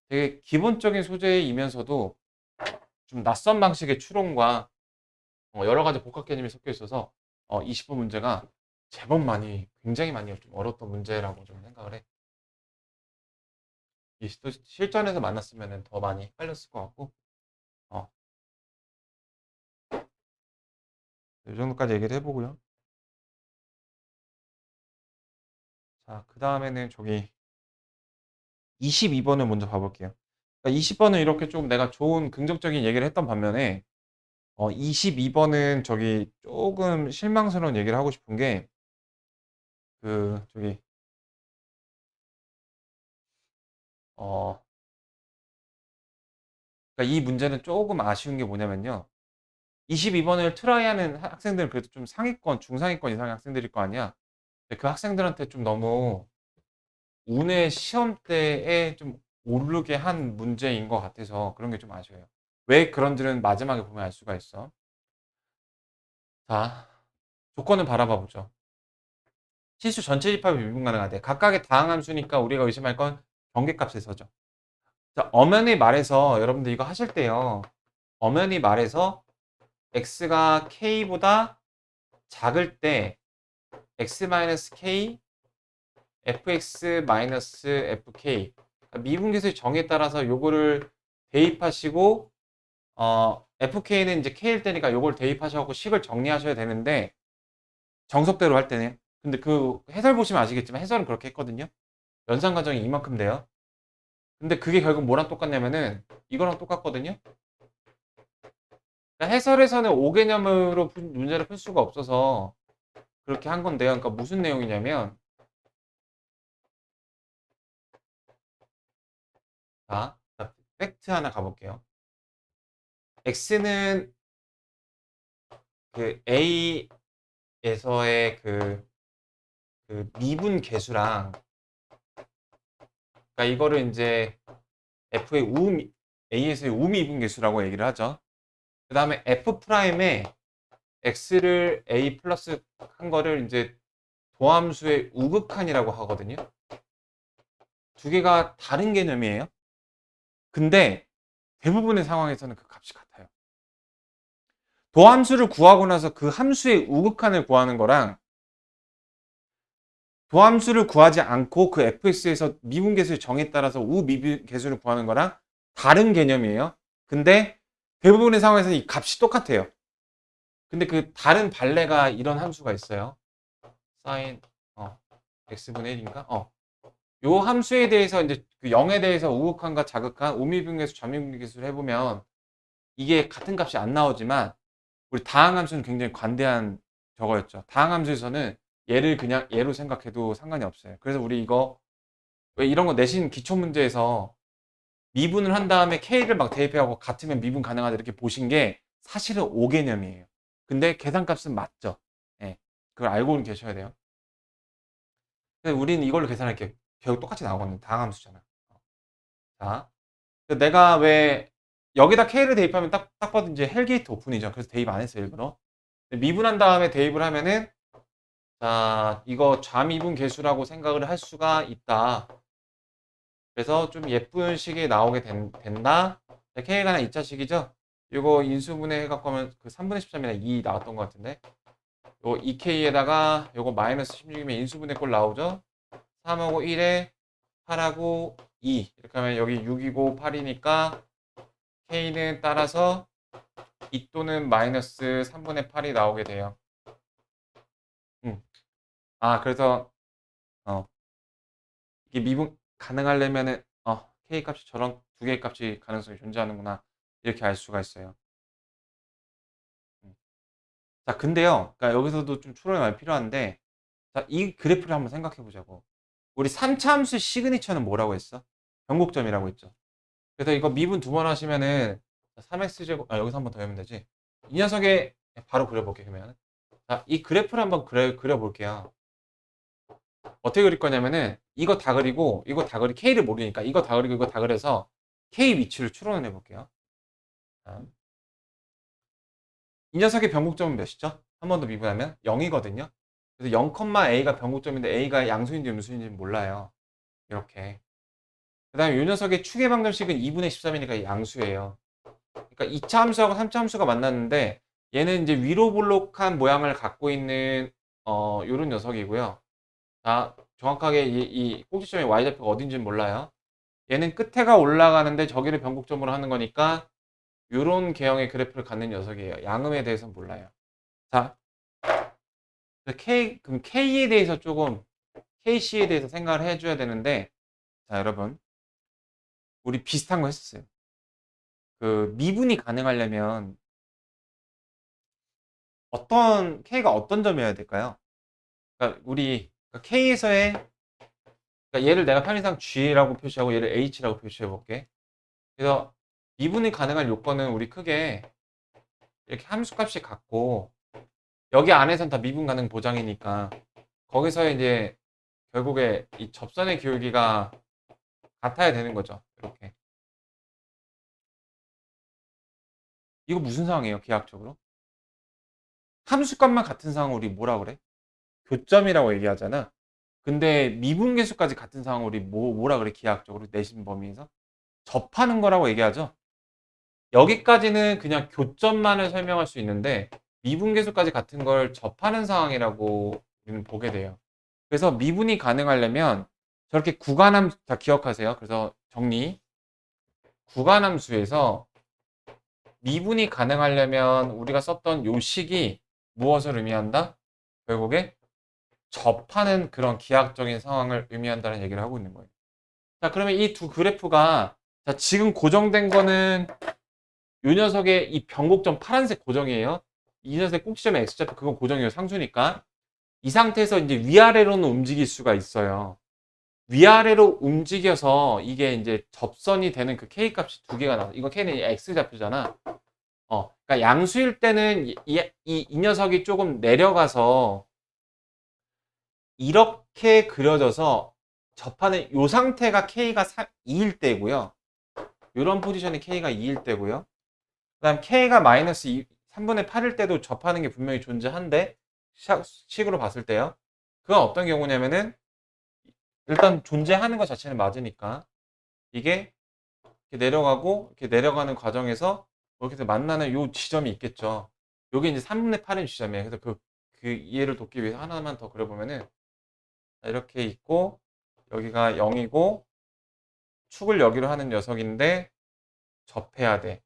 되게 기본적인 소재이면서도 좀 낯선 방식의 추론과 여러 가지 복합 개념이 섞여 있어서 20분 문제가 제법 굉장히 많이 좀 어려웠던 문제라고 좀 생각을 해. 또 실전에서 만났으면 더 많이 헷갈렸을 것 같고, 어, 이 정도까지 얘기를 해보고요. 자, 그 다음에는 저기 22번을 먼저 봐볼게요. 그러니까 20번은 이렇게 좀 내가 좋은 긍정적인 얘기를 했던 반면에 22번은 저기 조금 실망스러운 얘기를 하고 싶은 게 저기 어, 그러니까 이 문제는 조금 아쉬운 게 뭐냐면요. 22번을 트라이하는 학생들은 그래도 좀 상위권, 중상위권 이상의 학생들일 거 아니야. 근데 그 학생들한테 좀 너무 운의 시험대에 좀 오르게 한 문제인 것 같아서 그런 게 좀 아쉬워요. 왜 그런지는 마지막에 보면 알 수가 있어. 자, 조건을 바라봐 보죠. 실수 전체 집합이 미분 가능하대. 각각의 다항함수니까 우리가 의심할 건 경계값에서죠. 자, 엄연히 말해서 여러분들 이거 하실 때요. 엄연히 말해서 x가 k보다 작을 때 x-k, fx-fk 미분계수의 정의에 따라서 요거를 대입하시고 fk는 이제 k일 때니까 요걸 대입하셔서 식을 정리하셔야 되는데 정석대로 할 때는 근데 그 해설 보시면 아시겠지만 해설은 그렇게 했거든요. 연산 과정이 이만큼 돼요. 근데 그게 결국 뭐랑 똑같냐면은 이거랑 똑같거든요. 그러니까 해설에서는 5개념으로 문제를 풀 수가 없어서 그렇게 한 건데요. 그러니까 무슨 내용이냐면 자, 팩트 하나 가볼게요. x는 그 a에서의 그 미분 계수랑 그러니까 이거를 이제 f의 a에서의 우미분 계수라고 얘기를 하죠. 그 다음에 f'에 x를 a 플러스 한 거를 이제 도함수의 우극한이라고 하거든요. 두 개가 다른 개념이에요. 근데 대부분의 상황에서는 그 값이 같아요. 도함수를 구하고 나서 그 함수의 우극한을 구하는 거랑 도함수를 구하지 않고 그 fx에서 미분계수의 정에 따라서 우미분계수를 구하는 거랑 다른 개념이에요. 근데 대부분의 상황에서는 이 값이 똑같아요. 근데 그 다른 발레가 이런 함수가 있어요. 사인 x분의 1인가? 요 함수에 대해서 이제 그 0에 대해서 우극한과 자극한 우미분계수, 좌미분계수를 해보면 이게 같은 값이 안 나오지만 우리 다항함수는 굉장히 관대한 저거였죠. 다항함수에서는 얘를 그냥 얘로 생각해도 상관이 없어요. 그래서 우리 이거 왜 이런 거 내신 기초 문제에서 미분을 한 다음에 k를 막 대입해하고 같으면 미분 가능하다 이렇게 보신 게 사실은 5개념이에요. 근데 계산값은 맞죠. 예. 그걸 알고는 계셔야 돼요. 근데 우리는 이걸로 계산할게요. 결국 똑같이 나오거든요. 다항함수잖아. 자, 내가 왜 여기다 k를 대입하면 딱 봐도 이제 헬게이트 오픈이죠. 그래서 대입 안 했어요, 일부러. 미분한 다음에 대입을 하면은 자, 이거 좌미분 계수라고 생각을 할 수가 있다. 그래서 좀 예쁜 식이 나오게 된다. k가 하나 2차식이죠. 이거 인수분해 해갖고 하면 그 3분의 13이나 2 나왔던 것 같은데. 요 2k에다가 요거 마이너스 16이면 인수분해 꼴 나오죠. 3하고 1에 8하고 2 이렇게 하면 여기 6이고 8이니까 k는 따라서 2 또는 마이너스 3분의 8이 나오게 돼요. 그래서 어, 이게 미분 가능하려면은 k 값이 저런 두 개의 값이 가능성이 존재하는구나 이렇게 알 수가 있어요. 음. 자, 근데요, 그러니까 여기서도 좀 추론이 많이 필요한데, 자, 이 그래프를 한번 생각해 보자고. 우리 3차 함수 시그니처는 뭐라고 했어? 변곡점이라고 했죠. 그래서 이거 미분 두 번 하시면은 3x제곱, 여기서 한번 더 하면 되지. 이 녀석에 바로 그려볼게, 그러면. 자, 이 그래프를 한번 그려볼게요. 어떻게 그릴 거냐면은 이거 다 그리고 이거 다 그리 K를 모르니까 이거 다 그리고 이거 다 그려서 K 위치를 추론해 볼게요. 이 녀석의 변곡점은 몇이죠? 한 번 더 미분하면 0이거든요. 그래서 0,A가 변곡점인데 A가 양수인지 음수인지 몰라요. 이렇게. 그 다음에 이 녀석의 추계 방정식은 2분의 13이니까 양수예요. 그러니까 2차 함수하고 3차 함수가 만났는데 얘는 이제 위로 볼록한 모양을 갖고 있는 요런 녀석이고요. 자, 정확하게 이 꼭지점의 y좌표가 어딘지는 몰라요. 얘는 끝에가 올라가는데 저기를 변곡점으로 하는 거니까 이런 개형의 그래프를 갖는 녀석이에요. 양음에 대해서는 몰라요. 자, 그럼 K에 대해서 조금 KC에 대해서 생각을 해줘야 되는데 자, 여러분 우리 비슷한 거 했었어요. 그 미분이 가능하려면 K가 어떤 점이어야 될까요? 그러니까 우리 K에서의 그러니까 얘를 내가 편의상 G라고 표시하고 얘를 H라고 표시해 볼게. 그래서 미분이 가능한 요건은 우리 크게 이렇게 함수값이 같고 여기 안에선 다 미분 가능 보장이니까 거기서 이제 결국에 이 접선의 기울기가 같아야 되는 거죠. 이렇게. 이거 무슨 상황이에요, 기하학적으로? 함수값만 같은 상황 우리 뭐라 그래? 교점이라고 얘기하잖아. 근데 미분계수까지 같은 상황 우리 뭐라 그래, 기하학적으로 내신 범위에서? 접하는 거라고 얘기하죠. 여기까지는 그냥 교점만을 설명할 수 있는데 미분계수까지 같은 걸 접하는 상황이라고 우리는 보게 돼요. 그래서 미분이 가능하려면 저렇게 구간함수 다 기억하세요. 그래서 정리. 구간함수에서 미분이 가능하려면 우리가 썼던 요 식이 무엇을 의미한다? 결국에 접하는 그런 기하학적인 상황을 의미한다는 얘기를 하고 있는 거예요. 자, 그러면 이 두 그래프가 자, 지금 고정된 거는 요 녀석의 이 변곡점 파란색 고정이에요. 이 녀석의 꼭지점의 x좌표 그건 고정이에요. 상수니까. 이 상태에서 이제 위아래로는 움직일 수가 있어요. 위아래로 움직여서 이게 이제 접선이 되는 그 k 값이 두 개가 나와. 이거 k는 x 좌표잖아. 그러니까 양수일 때는 이 녀석이 조금 내려가서 이렇게 그려져서 접하는 요 상태가 k가 2일 때고요. 이런 포지션이 k가 2일 때고요. 그 다음 k가 마이너스 3분의 8일 때도 접하는 게 분명히 존재한데 식으로 봤을 때요. 그건 어떤 경우냐면은 일단 존재하는 것 자체는 맞으니까 이게 이렇게 내려가고 이렇게 내려가는 과정에서 이렇게 해서 만나는 요 지점이 있겠죠. 요게 이제 3분의 8인 지점이에요. 그래서 그 이해를 돕기 위해서 하나만 더 그려보면은 이렇게 있고 여기가 0이고 축을 여기로 하는 녀석인데 접해야 돼.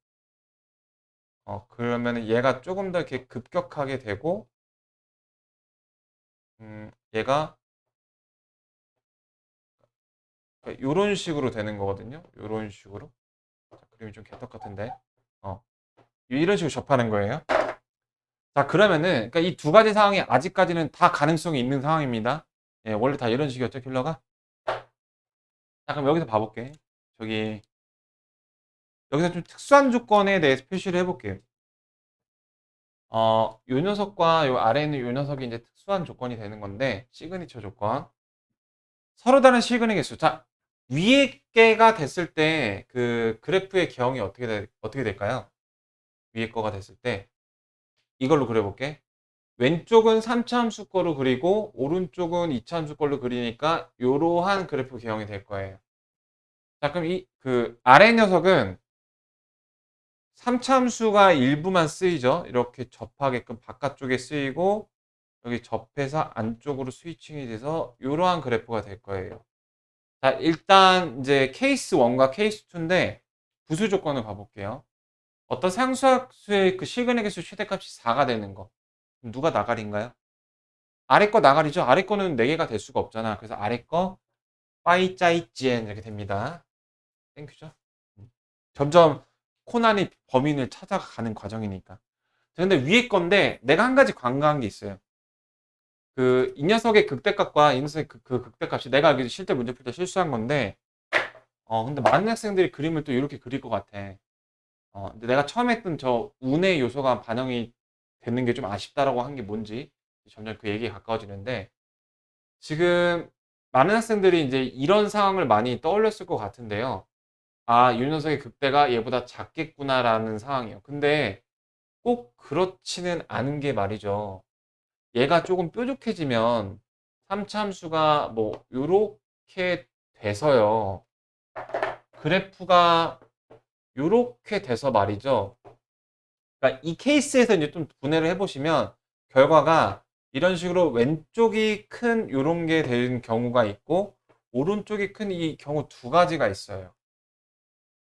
그러면은 얘가 조금 더 이렇게 급격하게 되고 얘가 이런 식으로 되는 거거든요. 이런 식으로. 자, 그림이 좀 개떡 같은데. 이런 식으로 접하는 거예요. 자, 그러면은 그러니까 이 두 가지 상황이 아직까지는 다 가능성이 있는 상황입니다. 예, 원래 다 이런 식이었죠, 킬러가. 자, 그럼 여기서 봐볼게. 저기 여기서 좀 특수한 조건에 대해서 표시를 해볼게요. 요 녀석과 요 아래에 있는 요 녀석이 이제 특수한 조건이 되는 건데 시그니처 조건. 서로 다른 시그널 개수. 자, 위에 개가 됐을 때 그 그래프의 경이 어떻게 될까요? 위에 거가 됐을 때 이걸로 그려볼게. 왼쪽은 3차 함수 거로 그리고 오른쪽은 2차 함수 걸로 그리니까 이러한 그래프 개형이 될 거예요. 자, 그럼 이 그 아래 녀석은 3차 함수가 일부만 쓰이죠. 이렇게 접하게끔 바깥쪽에 쓰이고 여기 접해서 안쪽으로 스위칭이 돼서 이러한 그래프가 될 거예요. 자, 일단 이제 케이스 1과 케이스 2인데 부수 조건을 봐볼게요. 어떤 상수의 그 실근의 개수 최대값이 4가 되는 거. 누가 나가리인가요? 아래 거 나가리죠. 아래 거는 4개가 될 수가 없잖아. 그래서 아래 거 빠이 짜이 찌엔 이렇게 됩니다. 땡큐죠. 점점 코난이 범인을 찾아가는 과정이니까. 근데 위에 건데 내가 한 가지 관가한 게 있어요. 그 이 녀석의 극대값과 이 녀석의 그 극대값이 내가 알기로 실제 문제 풀 때 실수한 건데 근데 많은 학생들이 그림을 또 이렇게 그릴 것 같아. 근데 내가 처음에 했던 저 운의 요소가 반영이 되는 게 좀 아쉽다라고 한 게 뭔지 점점 그 얘기에 가까워지는데 지금 많은 학생들이 이제 이런 상황을 많이 떠올렸을 것 같은데요. 아, 이 녀석의 극대가 얘보다 작겠구나라는 상황이에요. 근데 꼭 그렇지는 않은 게 말이죠. 얘가 조금 뾰족해지면 3차 함수가 뭐 요렇게 돼서요. 그래프가 요렇게 돼서 말이죠. 그러니까 이 케이스에서 이제 좀 분해를 해보시면 결과가 이런 식으로 왼쪽이 큰 요런 게 되는 경우가 있고 오른쪽이 큰 이 경우 두 가지가 있어요.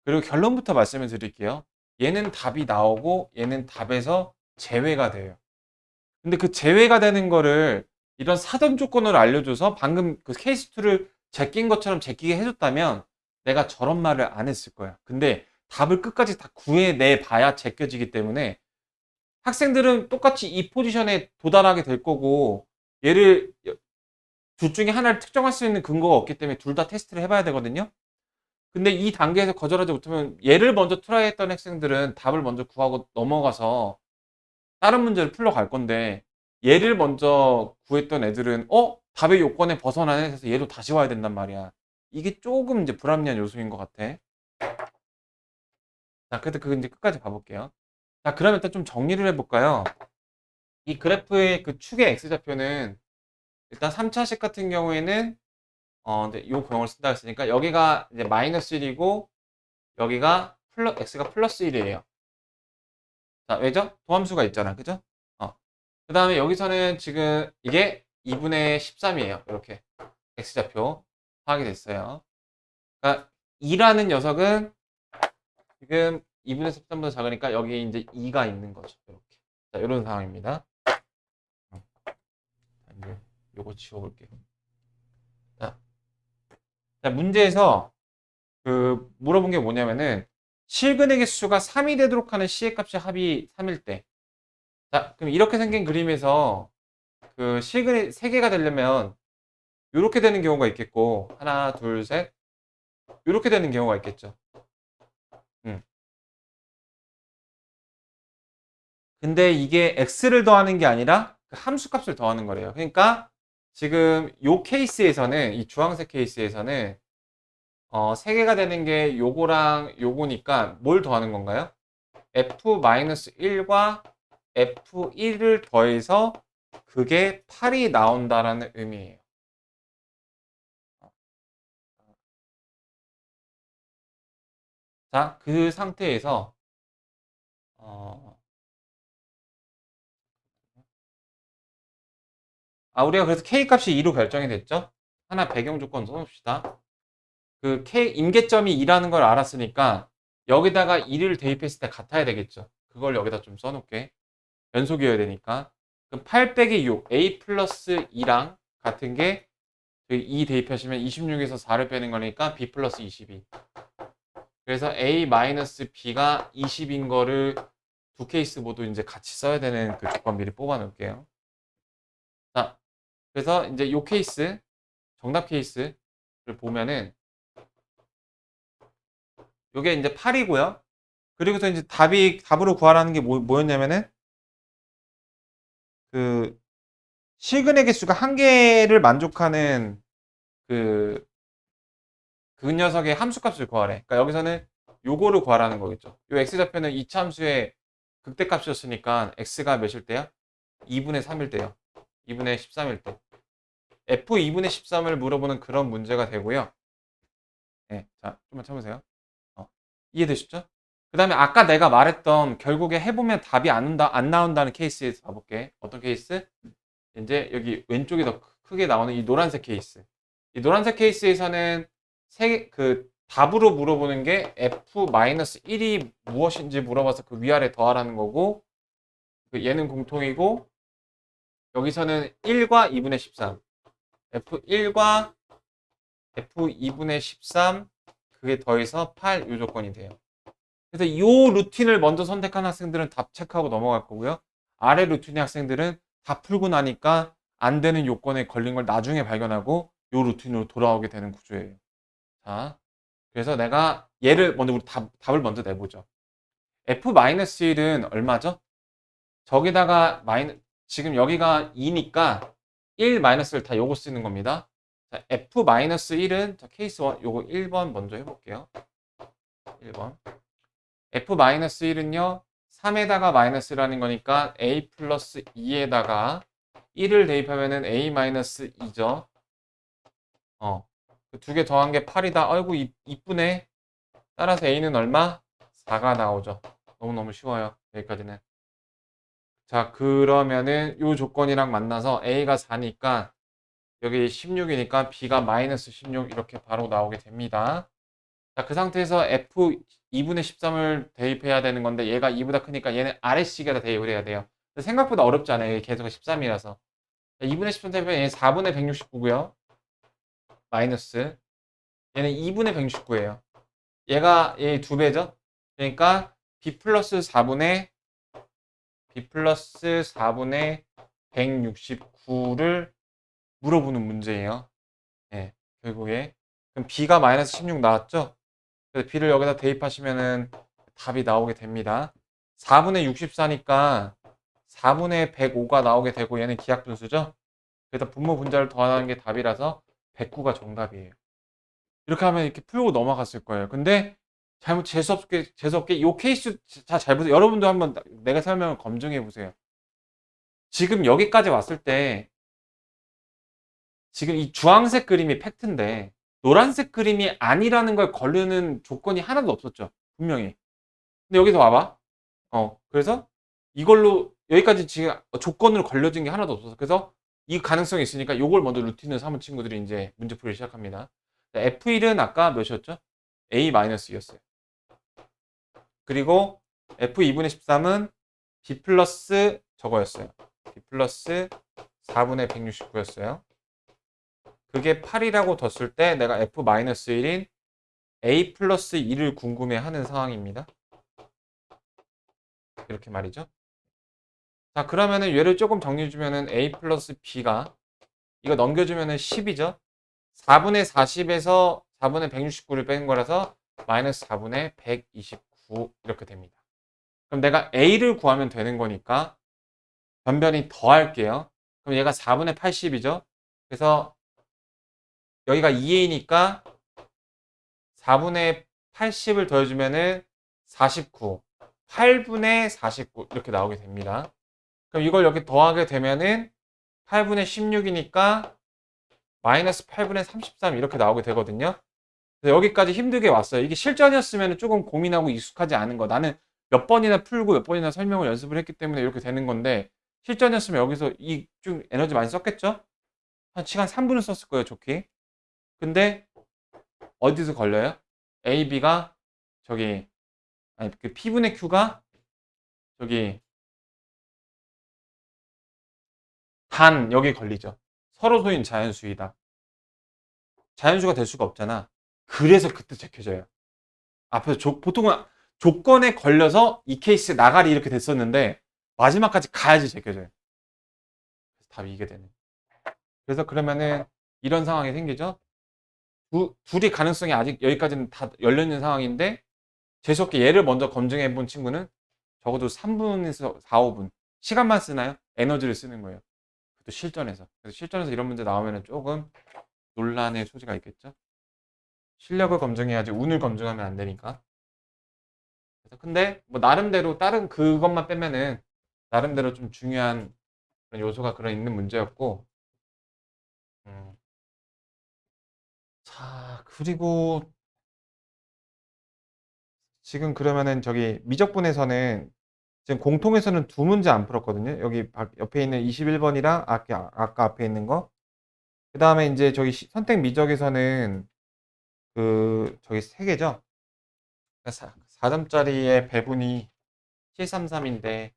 그리고 결론부터 말씀을 드릴게요. 얘는 답이 나오고 얘는 답에서 제외가 돼요. 근데 그 제외가 되는 거를 이런 사전 조건으로 알려줘서 방금 그 케이스 2를 제낀 것처럼 제끼게 해줬다면 내가 저런 말을 안 했을 거야. 근데 답을 끝까지 다 구해내 봐야 제껴지기 때문에 학생들은 똑같이 이 포지션에 도달하게 될 거고 얘를 둘 중에 하나를 특정할 수 있는 근거가 없기 때문에 둘 다 테스트를 해봐야 되거든요. 근데 이 단계에서 거절하지 못하면 얘를 먼저 트라이 했던 학생들은 답을 먼저 구하고 넘어가서 다른 문제를 풀러 갈 건데 얘를 먼저 구했던 애들은 답의 요건에 벗어나네 해서 얘도 다시 와야 된단 말이야. 이게 조금 이제 불합리한 요소인 것 같아. 자, 그래도 그 이제 끝까지 봐볼게요. 자, 그러면 일단 좀 정리를 해볼까요? 이 그래프의 그 축의 x좌표는 일단 3차식 같은 경우에는 이제 요 공을 쓴다 했으니까 여기가 이제 마이너스 1이고 여기가 x가 플러스 1이에요. 자, 왜죠? 도함수가 있잖아. 그죠? 그 다음에 여기서는 지금 이게 2분의 13이에요. 이렇게 x좌표 파악이 됐어요. 그러니까 2라는 녀석은 지금 2분의 13보다 작으니까 여기 이제 2가 있는 거죠. 이렇게. 자, 이런 상황입니다. 이제 요거 지워볼게요. 자, 문제에서 그 물어본 게 뭐냐면은 실근의 개수가 3이 되도록 하는 C의 값이 합이 3일 때. 자, 그럼 이렇게 생긴 그림에서 그 실근이 3개가 되려면 이렇게 되는 경우가 있겠고 하나, 둘, 셋 이렇게 되는 경우가 있겠죠. 음. 근데 이게 x를 더하는 게 아니라 그 함수 값을 더하는 거래요. 그러니까 지금 요 케이스에서는 이 주황색 케이스에서는 3개가 되는 게 요거랑 요거니까 뭘 더하는 건가요? f-1과 f1을 더해서 그게 8이 나온다라는 의미예요. 자, 그 상태에서 어, 우리가 그래서 k 값이 2로 결정이 됐죠? 하나 배경 조건 써놓읍시다. 그 k 임계점이 2라는 걸 알았으니까 여기다가 2를 대입했을 때 같아야 되겠죠. 그걸 여기다 좀 써놓게. 연속이어야 되니까. 그럼 8 빼기 6, a 플러스 2랑 같은 게 2 대입하시면 26에서 4를 빼는 거니까 b 플러스 22. 그래서 a 마이너스 b가 20인 거를 두 케이스 모두 이제 같이 써야 되는 그 조건 미리 뽑아 놓을게요. 자, 그래서 이제 요 케이스, 정답 케이스를 보면은 요게 이제 8이고요. 그리고서 이제 답으로 구하라는 게 뭐였냐면은 그 실근의 개수가 한 개를 만족하는 그, 그 녀석의 함수값을 구하래. 그러니까 여기서는 요거를 구하라는 거겠죠. 요 x좌표는 이차함수의 극대값이었으니까 x가 몇일 때야? 2분의 3일 때요. 2분의 13일 때. f 2분의 13을 물어보는 그런 문제가 되고요. 네, 자, 좀만 참으세요. 이해되셨죠? 그 다음에 아까 내가 말했던 결국에 해보면 답이 안 나온다는 케이스에서 봐볼게. 어떤 케이스? 이제 여기 왼쪽이 더 크게 나오는 이 노란색 케이스. 이 노란색 케이스에서는 그 답으로 물어보는 게 f-1이 무엇인지 물어봐서 그 위아래 더하라는 거고 그 얘는 공통이고 여기서는 1과 2분의 13 f1과 f2분의 13 그게 더해서 8 요 조건이 돼요. 그래서 이 루틴을 먼저 선택한 학생들은 답 체크하고 넘어갈 거고요. 아래 루틴의 학생들은 다 풀고 나니까 안 되는 요건에 걸린 걸 나중에 발견하고 이 루틴으로 돌아오게 되는 구조예요. 자, 그래서 내가 얘를 먼저 우리 답을 먼저 내보죠. f-1은 얼마죠? 저기다가 지금 여기가 2니까 1 마이너스를 다 요거 쓰는 겁니다. 자, f-1은 자, 케이스 1 요거 1번 먼저 해볼게요. 1번. f-1은요 3에다가 마이너스라는 거니까 a 플러스 2에다가 1을 대입하면은 a 마이너스 2죠. 그 두 개 더한 게 8이다. 아이고 이쁘네. 따라서 a는 얼마? 4가 나오죠. 너무너무 쉬워요. 여기까지는. 자, 그러면은 이 조건이랑 만나서 a가 4니까 여기 16이니까 b가 마이너스 16 이렇게 바로 나오게 됩니다. 자, 그 상태에서 f 2분의 13을 대입해야 되는 건데 얘가 2보다 크니까 얘는 아래식에다 대입을 해야 돼요. 생각보다 어렵지 않아요. 얘 계수가 13이라서. 2분의 13 대입하면 얘는 4분의 169고요. 마이너스. 얘는 2분의 169예요. 얘가 얘 2배죠. 그러니까 b 플러스 4분의 169를 물어보는 문제예요. 예, 결국에. 그럼 b가 마이너스 16 나왔죠? 그래서 b를 여기다 대입하시면은 답이 나오게 됩니다. 4분의 64니까 4분의 105가 나오게 되고 얘는 기하분수죠. 그래서 분모 분자를 더하는 게 답이라서 109가 정답이에요. 이렇게 하면 이렇게 풀고 넘어갔을 거예요. 근데 잘못 재수없게 이 케이스 잘 보세요. 여러분도 한번 내가 설명을 검증해 보세요. 지금 여기까지 왔을 때 지금 이 주황색 그림이 팩트인데 노란색 그림이 아니라는 걸 거르는 조건이 하나도 없었죠. 분명히. 근데 여기서 와봐. 그래서 이걸로 여기까지 지금 조건으로 걸려진 게 하나도 없어서 그래서 이 가능성이 있으니까 이걸 먼저 루틴을 삼은 친구들이 이제 문제풀이를 시작합니다. F1은 아까 몇이었죠? A-2였어요. 그리고 F2분의 13은 B 플러스 저거였어요. B 플러스 4분의 169였어요. 그게 8이라고 뒀을 때 내가 F-1인 A 플러스 2를 궁금해하는 상황입니다. 이렇게 말이죠. 자, 그러면은 얘를 조금 정리해주면은 A 플러스 B가 이거 넘겨주면은 10이죠. 4분의 40에서 4분의 169를 뺀 거라서 마이너스 4분의 129 이렇게 됩니다. 그럼 내가 A를 구하면 되는 거니까 변변히 더 할게요. 그럼 얘가 4분의 80이죠. 그래서 여기가 2A니까 4분의 80을 더해주면은 49. 8분의 49 이렇게 나오게 됩니다. 그럼 이걸 여기 더하게 되면은 8분의 16이니까 마이너스 8분의 33 이렇게 나오게 되거든요. 그래서 여기까지 힘들게 왔어요. 이게 실전이었으면 조금 고민하고 익숙하지 않은 거. 나는 몇 번이나 풀고 몇 번이나 설명을 연습을 했기 때문에 이렇게 되는 건데 실전이었으면 여기서 이 좀 에너지 많이 썼겠죠? 한 시간 3분을 썼을 거예요, 좋게. 근데 어디서 걸려요? A, B가 저기 아니 그 P분의 Q가 저기 단 여기 걸리죠. 서로 소인 자연수이다. 자연수가 될 수가 없잖아. 그래서 그때 제껴져요. 앞에서 보통은 조건에 걸려서 이 케이스 나가리 이렇게 됐었는데 마지막까지 가야지 제껴져요. 그래서 답이 이게 되는. 그래서 그러면은 이런 상황이 생기죠. 둘이 가능성이 아직 여기까지는 다 열려있는 상황인데 재수없게 얘를 먼저 검증해 본 친구는 적어도 3분에서 4, 5분 시간만 쓰나요? 에너지를 쓰는 거예요. 그것도 실전에서. 그래서 실전에서 이런 문제 나오면 조금 논란의 소지가 있겠죠. 실력을 검증해야지 운을 검증하면 안 되니까. 그래서 근데 뭐 나름대로 다른 그것만 빼면은 나름대로 좀 중요한 그런 요소가 그런 있는 문제였고. 음. 자, 그리고 지금 그러면은 저기 미적분에서는 지금 공통에서는 두 문제 안 풀었거든요. 여기 옆에 있는 21번이랑 아까 앞에 있는 거. 그 다음에 이제 저기 선택 미적에서는 그 저기 세 개죠. 4점짜리의 배분이 733인데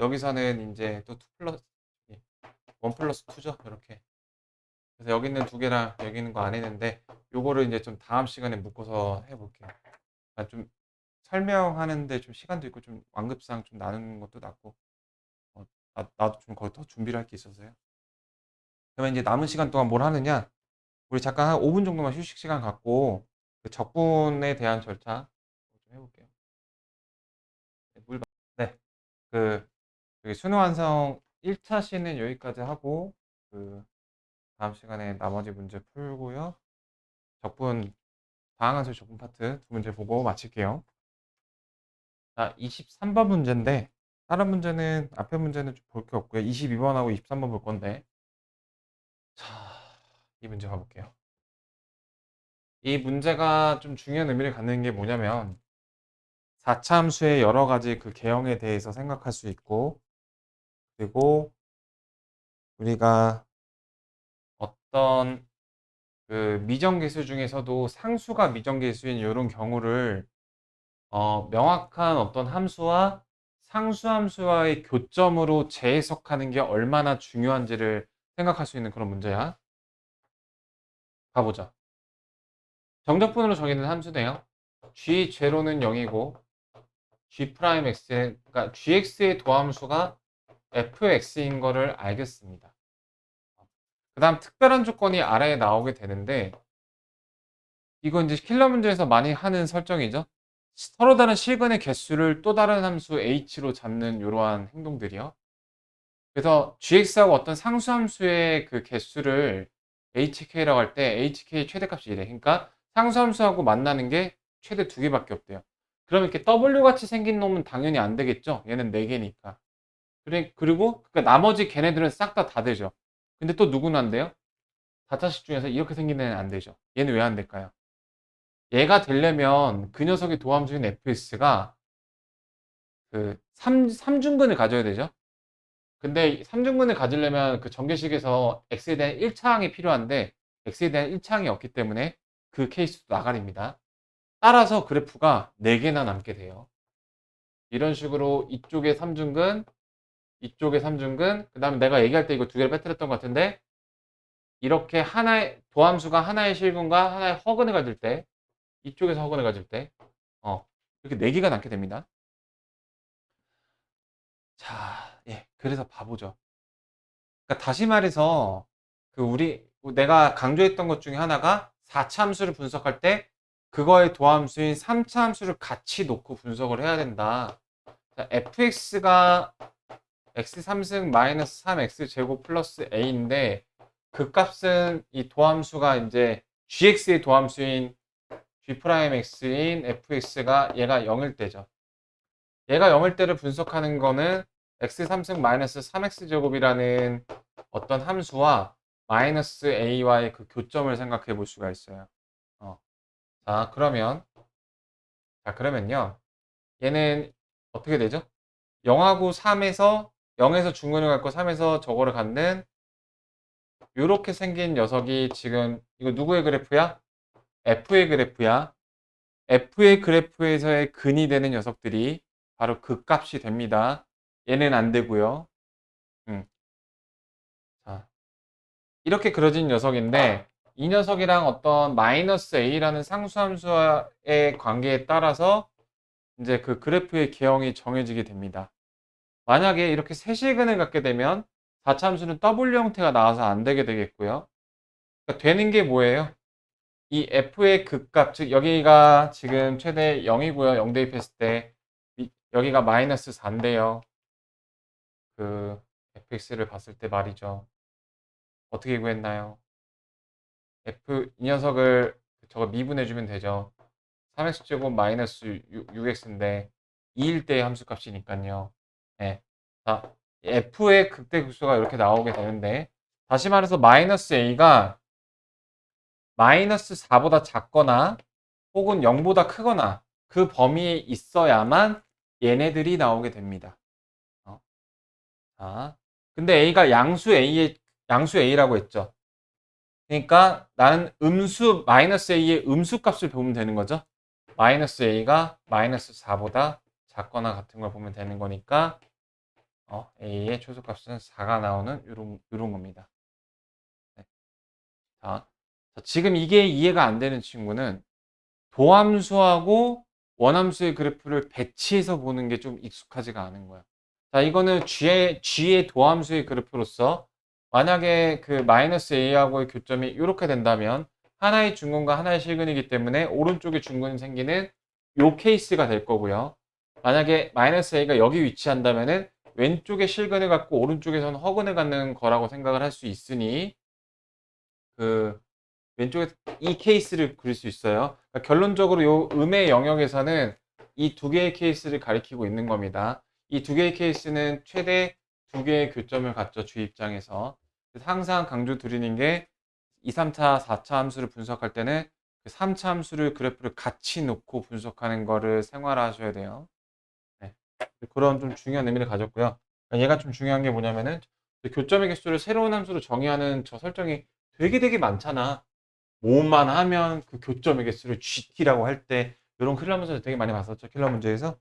여기서는 이제 또 2 플러스 1 플러스 2죠. 이렇게. 그래서 여기 있는 두 개랑 여기 있는 거 안 했는데 요거를 이제 좀 다음 시간에 묶어서 해볼게요. 좀 설명하는데 좀 시간도 있고 좀 완급상 좀 나누는 것도 낫고 나도 좀 거의 더 준비를 할 게 있어서요. 그러면 이제 남은 시간 동안 뭘 하느냐? 우리 잠깐 한 5분 정도만 휴식 시간 갖고 그 적분에 대한 절차 좀 해볼게요. 네, 그 여기 수능 완성 1차 시는 여기까지 하고 그 다음 시간에 나머지 문제 풀고요. 적분 다항한수 적분 파트 두 문제 보고 마칠게요. 자, 23번 문제인데 다른 문제는 앞에 문제는 좀 볼 게 없고요. 22번하고 23번 볼 건데 자, 이 문제 가볼게요. 이 문제가 좀 중요한 의미를 갖는 게 뭐냐면 4차 함수의 여러 가지 그 개형에 대해서 생각할 수 있고 그리고 우리가 어떤 그 미정계수 중에서도 상수가 미정계수인 이런 경우를 명확한 어떤 함수와 상수함수와의 교점으로 재해석하는 게 얼마나 중요한지를 생각할 수 있는 그런 문제야. 가보자. 정적분으로 정의된 함수네요. g 제로는 0이고 g 프라임 x 그러니까 gx의 도함수가 fx인 거를 알겠습니다. 그 다음 특별한 조건이 아래에 나오게 되는데 이건 이제 킬러 문제에서 많이 하는 설정이죠. 서로 다른 실근의 개수를 또 다른 함수 h로 잡는 이러한 행동들이요. 그래서 gx하고 어떤 상수함수의 그 개수를 hk라고 할 때 hk 최대값이 이래. 그러니까 상수함수하고 만나는 게 최대 2개밖에 없대요. 그럼 이렇게 w같이 생긴 놈은 당연히 안 되겠죠. 얘는 4개니까. 그리고 그러니까 나머지 걔네들은 싹 다 되죠. 근데 또 누구는 안 돼요? 다차식 중에서 이렇게 생긴 애는 안 되죠. 얘는 왜 안 될까요? 얘가 되려면 그 녀석의 도함수인 fs가 그 3중근을 가져야 되죠. 근데 3중근을 가지려면 그 전개식에서 x에 대한 1차항이 필요한데 x에 대한 1차항이 없기 때문에 그 케이스도 나가립니다. 따라서 그래프가 4개나 남게 돼요. 이런 식으로 이쪽에 3중근, 이쪽에 3중근, 그 다음에 내가 얘기할 때 이거 2개를 빼뜨렸던 것 같은데 이렇게 하나의 도함수가 하나의 실근과 하나의 허근을 가질 때 이쪽에서 허근을 가질 때 이렇게 4개가 남게 됩니다. 자, 예, 그래서 바보죠. 그러니까 다시 말해서 내가 강조했던 것 중에 하나가 4차 함수를 분석할 때 그거의 도함수인 3차 함수를 같이 놓고 분석을 해야 된다. 자, fx가 x3승 마이너스 3x 제곱 플러스 a인데 그 값은 이 도함수가 이제 gx의 도함수인 g'x인 fx가 얘가 0일 때죠. 얘가 0일 때를 분석하는 거는 x3승 마이너스 3x 제곱이라는 어떤 함수와 마이너스 a와의 그 교점을 생각해 볼 수가 있어요. 어. 자, 그러면요. 얘는 어떻게 되죠? 0하고 3에서 0에서 중근을 갖고 3에서 저거를 갖는 이렇게 생긴 녀석이 지금 이거 누구의 그래프야? f의 그래프야. f의 그래프에서의 근이 되는 녀석들이 바로 그 값이 됩니다. 얘는 안 되고요. 음. 자, 이렇게 그려진 녀석인데 이 녀석이랑 어떤 마이너스 a라는 상수함수와의 관계에 따라서 이제 그 그래프의 개형이 정해지게 됩니다. 만약에 이렇게 세실근을 갖게 되면 4차 함수는 W 형태가 나와서 안 되게 되겠고요. 그러니까 되는 게 뭐예요? 이 f의 극값, 즉 여기가 지금 최대 0이고요. 0 대입했을 때 여기가 마이너스 4인데요. 그 fx를 봤을 때 말이죠. 어떻게 구했나요? 이 녀석을 저거 미분해 주면 되죠. 3x제곱 마이너스 6x인데 2일 때의 함수값이니까요. 네. 자, f의 극대극소가 이렇게 나오게 되는데 다시 말해서 마이너스 a가 마이너스 4보다 작거나 혹은 0보다 크거나 그 범위에 있어야만 얘네들이 나오게 됩니다. 자, 근데 a가 양수 a라고 했죠. 그러니까 나는 마이너스 a의 음수 값을 보면 되는 거죠. 마이너스 a가 마이너스 4보다 작거나 같은 걸 보면 되는 거니까 a의 최소값은 4가 나오는 이런 겁니다. 네. 자, 지금 이게 이해가 안 되는 친구는 도함수하고 원함수의 그래프를 배치해서 보는 게 좀 익숙하지가 않은 거야. 자, 이거는 G의 도함수의 그래프로서 만약에 그 마이너스 A하고의 교점이 이렇게 된다면 하나의 중근과 하나의 실근이기 때문에 오른쪽에 중근이 생기는 요 케이스가 될 거고요. 만약에 마이너스 A가 여기 위치한다면은 왼쪽에 실근을 갖고 오른쪽에서는 허근을 갖는 거라고 생각을 할 수 있으니 그 왼쪽에 이 케이스를 그릴 수 있어요. 그러니까 결론적으로 요 음의 영역에서는 이 두 개의 케이스를 가리키고 있는 겁니다. 이 두 개의 케이스는 최대 두 개의 교점을 갖죠. 주 입장에서. 그래서 항상 강조 드리는 게 2, 3차, 4차 함수를 분석할 때는 그 3차 함수를 그래프를 같이 놓고 분석하는 거를 생활화하셔야 돼요. 네. 그런 좀 중요한 의미를 가졌고요. 그러니까 얘가 좀 중요한 게 뭐냐면은 교점의 개수를 새로운 함수로 정의하는 저 설정이 되게 많잖아. 모음만 하면 그 교점의 개수를 GT라고 할 때 이런 킬러 문제를 되게 많이 봤었죠. 킬러 문제에서.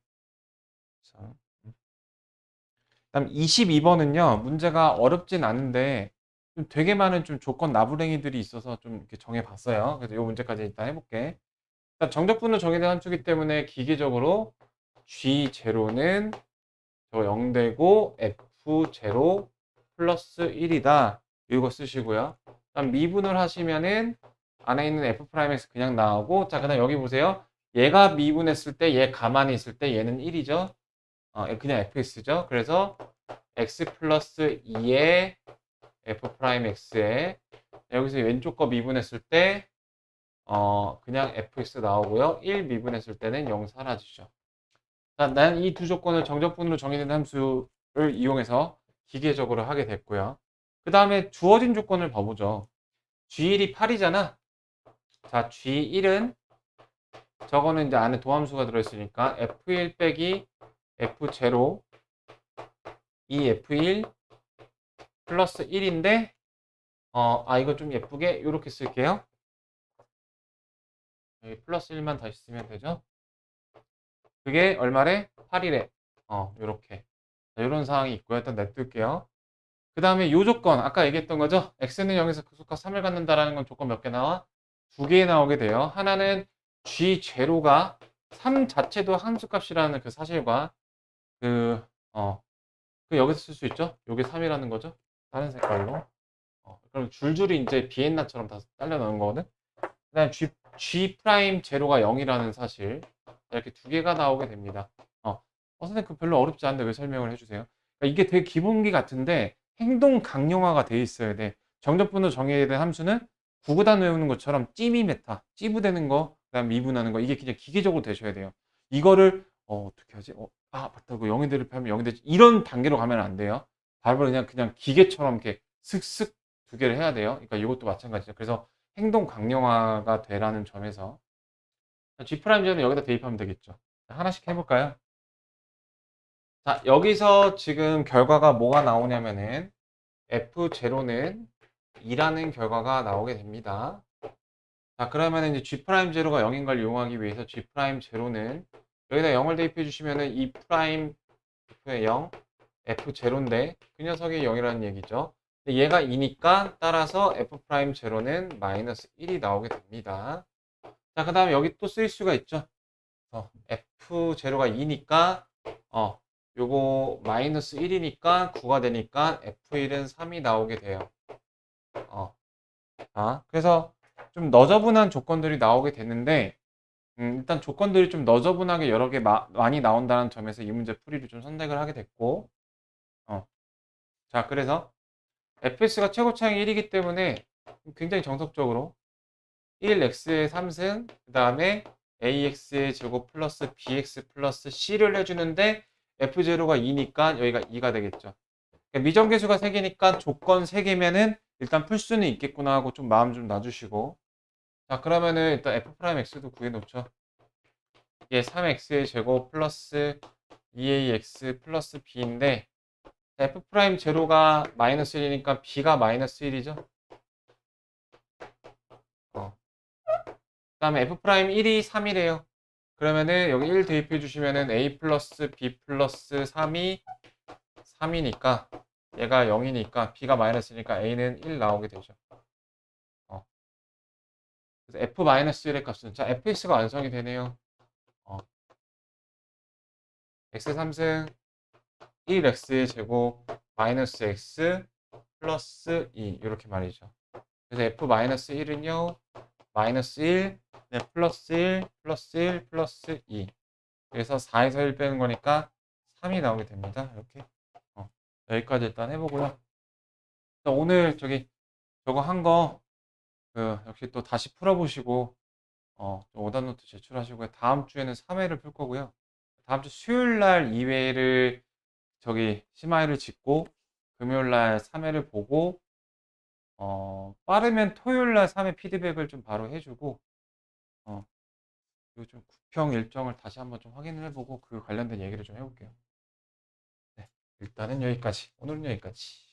그래서, 그다음 22번은요. 문제가 어렵진 않은데 좀 되게 많은 좀 조건 나부랭이들이 있어서 좀 이렇게 정해 봤어요. 그래서 이 문제까지 일단 해볼게. 일단 정적분을 정의된 함수기 때문에 기계적으로 G0는 저 0되고 F0 플러스 1이다. 이거 쓰시고요. 그다음 미분을 하시면은 안에 있는 f'(x) 그냥 나오고, 자, 그 다음 여기 보세요. 얘가 미분했을 때, 얘 가만히 있을 때 얘는 1이죠. 그냥 fx죠. 그래서 x 플러스 2의 f'x에 여기서 왼쪽 거 미분했을 때 그냥 fx 나오고요. 1 미분했을 때는 0 사라지죠. 자, 난 이 두 조건을 정적분으로 정의된 함수를 이용해서 기계적으로 하게 됐고요. 그 다음에 주어진 조건을 봐보죠. G1이 8이잖아. 자, G1은 저거는 이제 안에 도함수가 들어있으니까 F1 빼기 F0 이 F1 플러스 1인데 이거 좀 예쁘게 이렇게 쓸게요. 여기 플러스 1만 다시 쓰면 되죠. 그게 얼마래? 8이래. 요렇게. 자, 요런 상황이 있고요. 일단 냅둘게요. 그 다음에 요 조건, 아까 얘기했던 거죠? x는 0에서 극소값 3을 갖는다라는 건 조건 몇 개 나와? 두 개 나오게 돼요. 하나는 g0가 3 자체도 함수값이라는 그 사실과 그, 그 여기서 쓸 수 있죠? 요게 3이라는 거죠? 다른 색깔로. 그럼 줄줄이 이제 비엔나처럼 다 잘려 넣은 거거든? 그 다음에 G 프라임 제로가 0이라는 사실. 이렇게 두 개가 나오게 됩니다. 선생님, 그 별로 어렵지 않은데 왜 설명을 해주세요? 그러니까 이게 되게 기본기 같은데 행동 강령화가 돼 있어야 돼. 정적분으로 정해야 될 함수는 구구단 외우는 것처럼 찌미 메타, 찌부되는 거, 그다음 미분하는 거, 이게 그냥 기계적으로 되셔야 돼요. 이거를 어떻게 하지? 맞다. 그 0이 대입하면 0이 되지. 이런 단계로 가면 안 돼요. 바로 그냥 기계처럼 이렇게 슥슥 두 개를 해야 돼요. 그러니까 이것도 마찬가지죠. 그래서 행동 강령화가 되라는 점에서 G 프라임제는 여기다 대입하면 되겠죠. 하나씩 해볼까요? 자, 여기서 지금 결과가 뭐가 나오냐면은 F0는 2라는 결과가 나오게 됩니다. 자, 그러면 이제 G'0가 0인 걸 이용하기 위해서 G'0는 여기다 0을 대입해 주시면은 2' F의 0, F0인데 그 녀석이 0이라는 얘기죠. 근데 얘가 2니까 따라서 F'0는 마이너스 1이 나오게 됩니다. 자, 그 다음에 여기 또 쓸 수가 있죠. F0가 2니까 요거 마이너스 1이니까 9가 되니까 F1은 3이 나오게 돼요. 그래서 좀 너저분한 조건들이 나오게 되는데 일단 조건들이 좀 너저분하게 여러 개 많이 나온다는 점에서 이 문제 풀이를 좀 선택을 하게 됐고 자, 그래서 fx가 최고 차항이 1이기 때문에 굉장히 정석적으로 1x의 3승 그 다음에 ax의 제곱 플러스 bx 플러스 c를 해주는데 f0가 2니까 여기가 2가 되겠죠. 그러니까 미정계수가 3개니까 조건 3개면은 일단 풀 수는 있겠구나 하고 좀 마음 좀 놔주시고 자, 그러면은 일단 f'x도 구해놓죠. 이게 3x의 제곱 플러스 2ax 플러스 b인데 f'제로가 마이너스 1이니까 b가 마이너스 1이죠. 그 다음에 f'1이 3이래요. 그러면은 여기 1 대입해 주시면은 a 플러스 b 플러스 3이 3이니까 얘가 0이니까 b가 마이너스니까 a는 1 나오게 되죠. 그래서 f-1의 값은 자 fx가 완성이 되네요. x 3승 1x의 제곱 마이너스 x 플러스 2 이렇게 말이죠. 그래서 f-1은요 마이너스 1 네, 플러스 1 플러스 1 플러스 2 그래서 4에서 1 빼는 거니까 3이 나오게 됩니다. 이렇게 여기까지 일단 해보고요. 오늘 저거 한 거 역시 또 다시 풀어보시고 오답노트 제출하시고요. 다음 주에는 3회를 풀 거고요. 다음 주 수요일 날 2회를 심화회를 짓고 금요일 날 3회를 보고 빠르면 토요일 날 3회 피드백을 좀 바로 해주고 그리고 좀 구평 일정을 다시 한번 좀 확인을 해보고 그 관련된 얘기를 좀 해볼게요. 네, 일단은 여기까지. 오늘은 여기까지.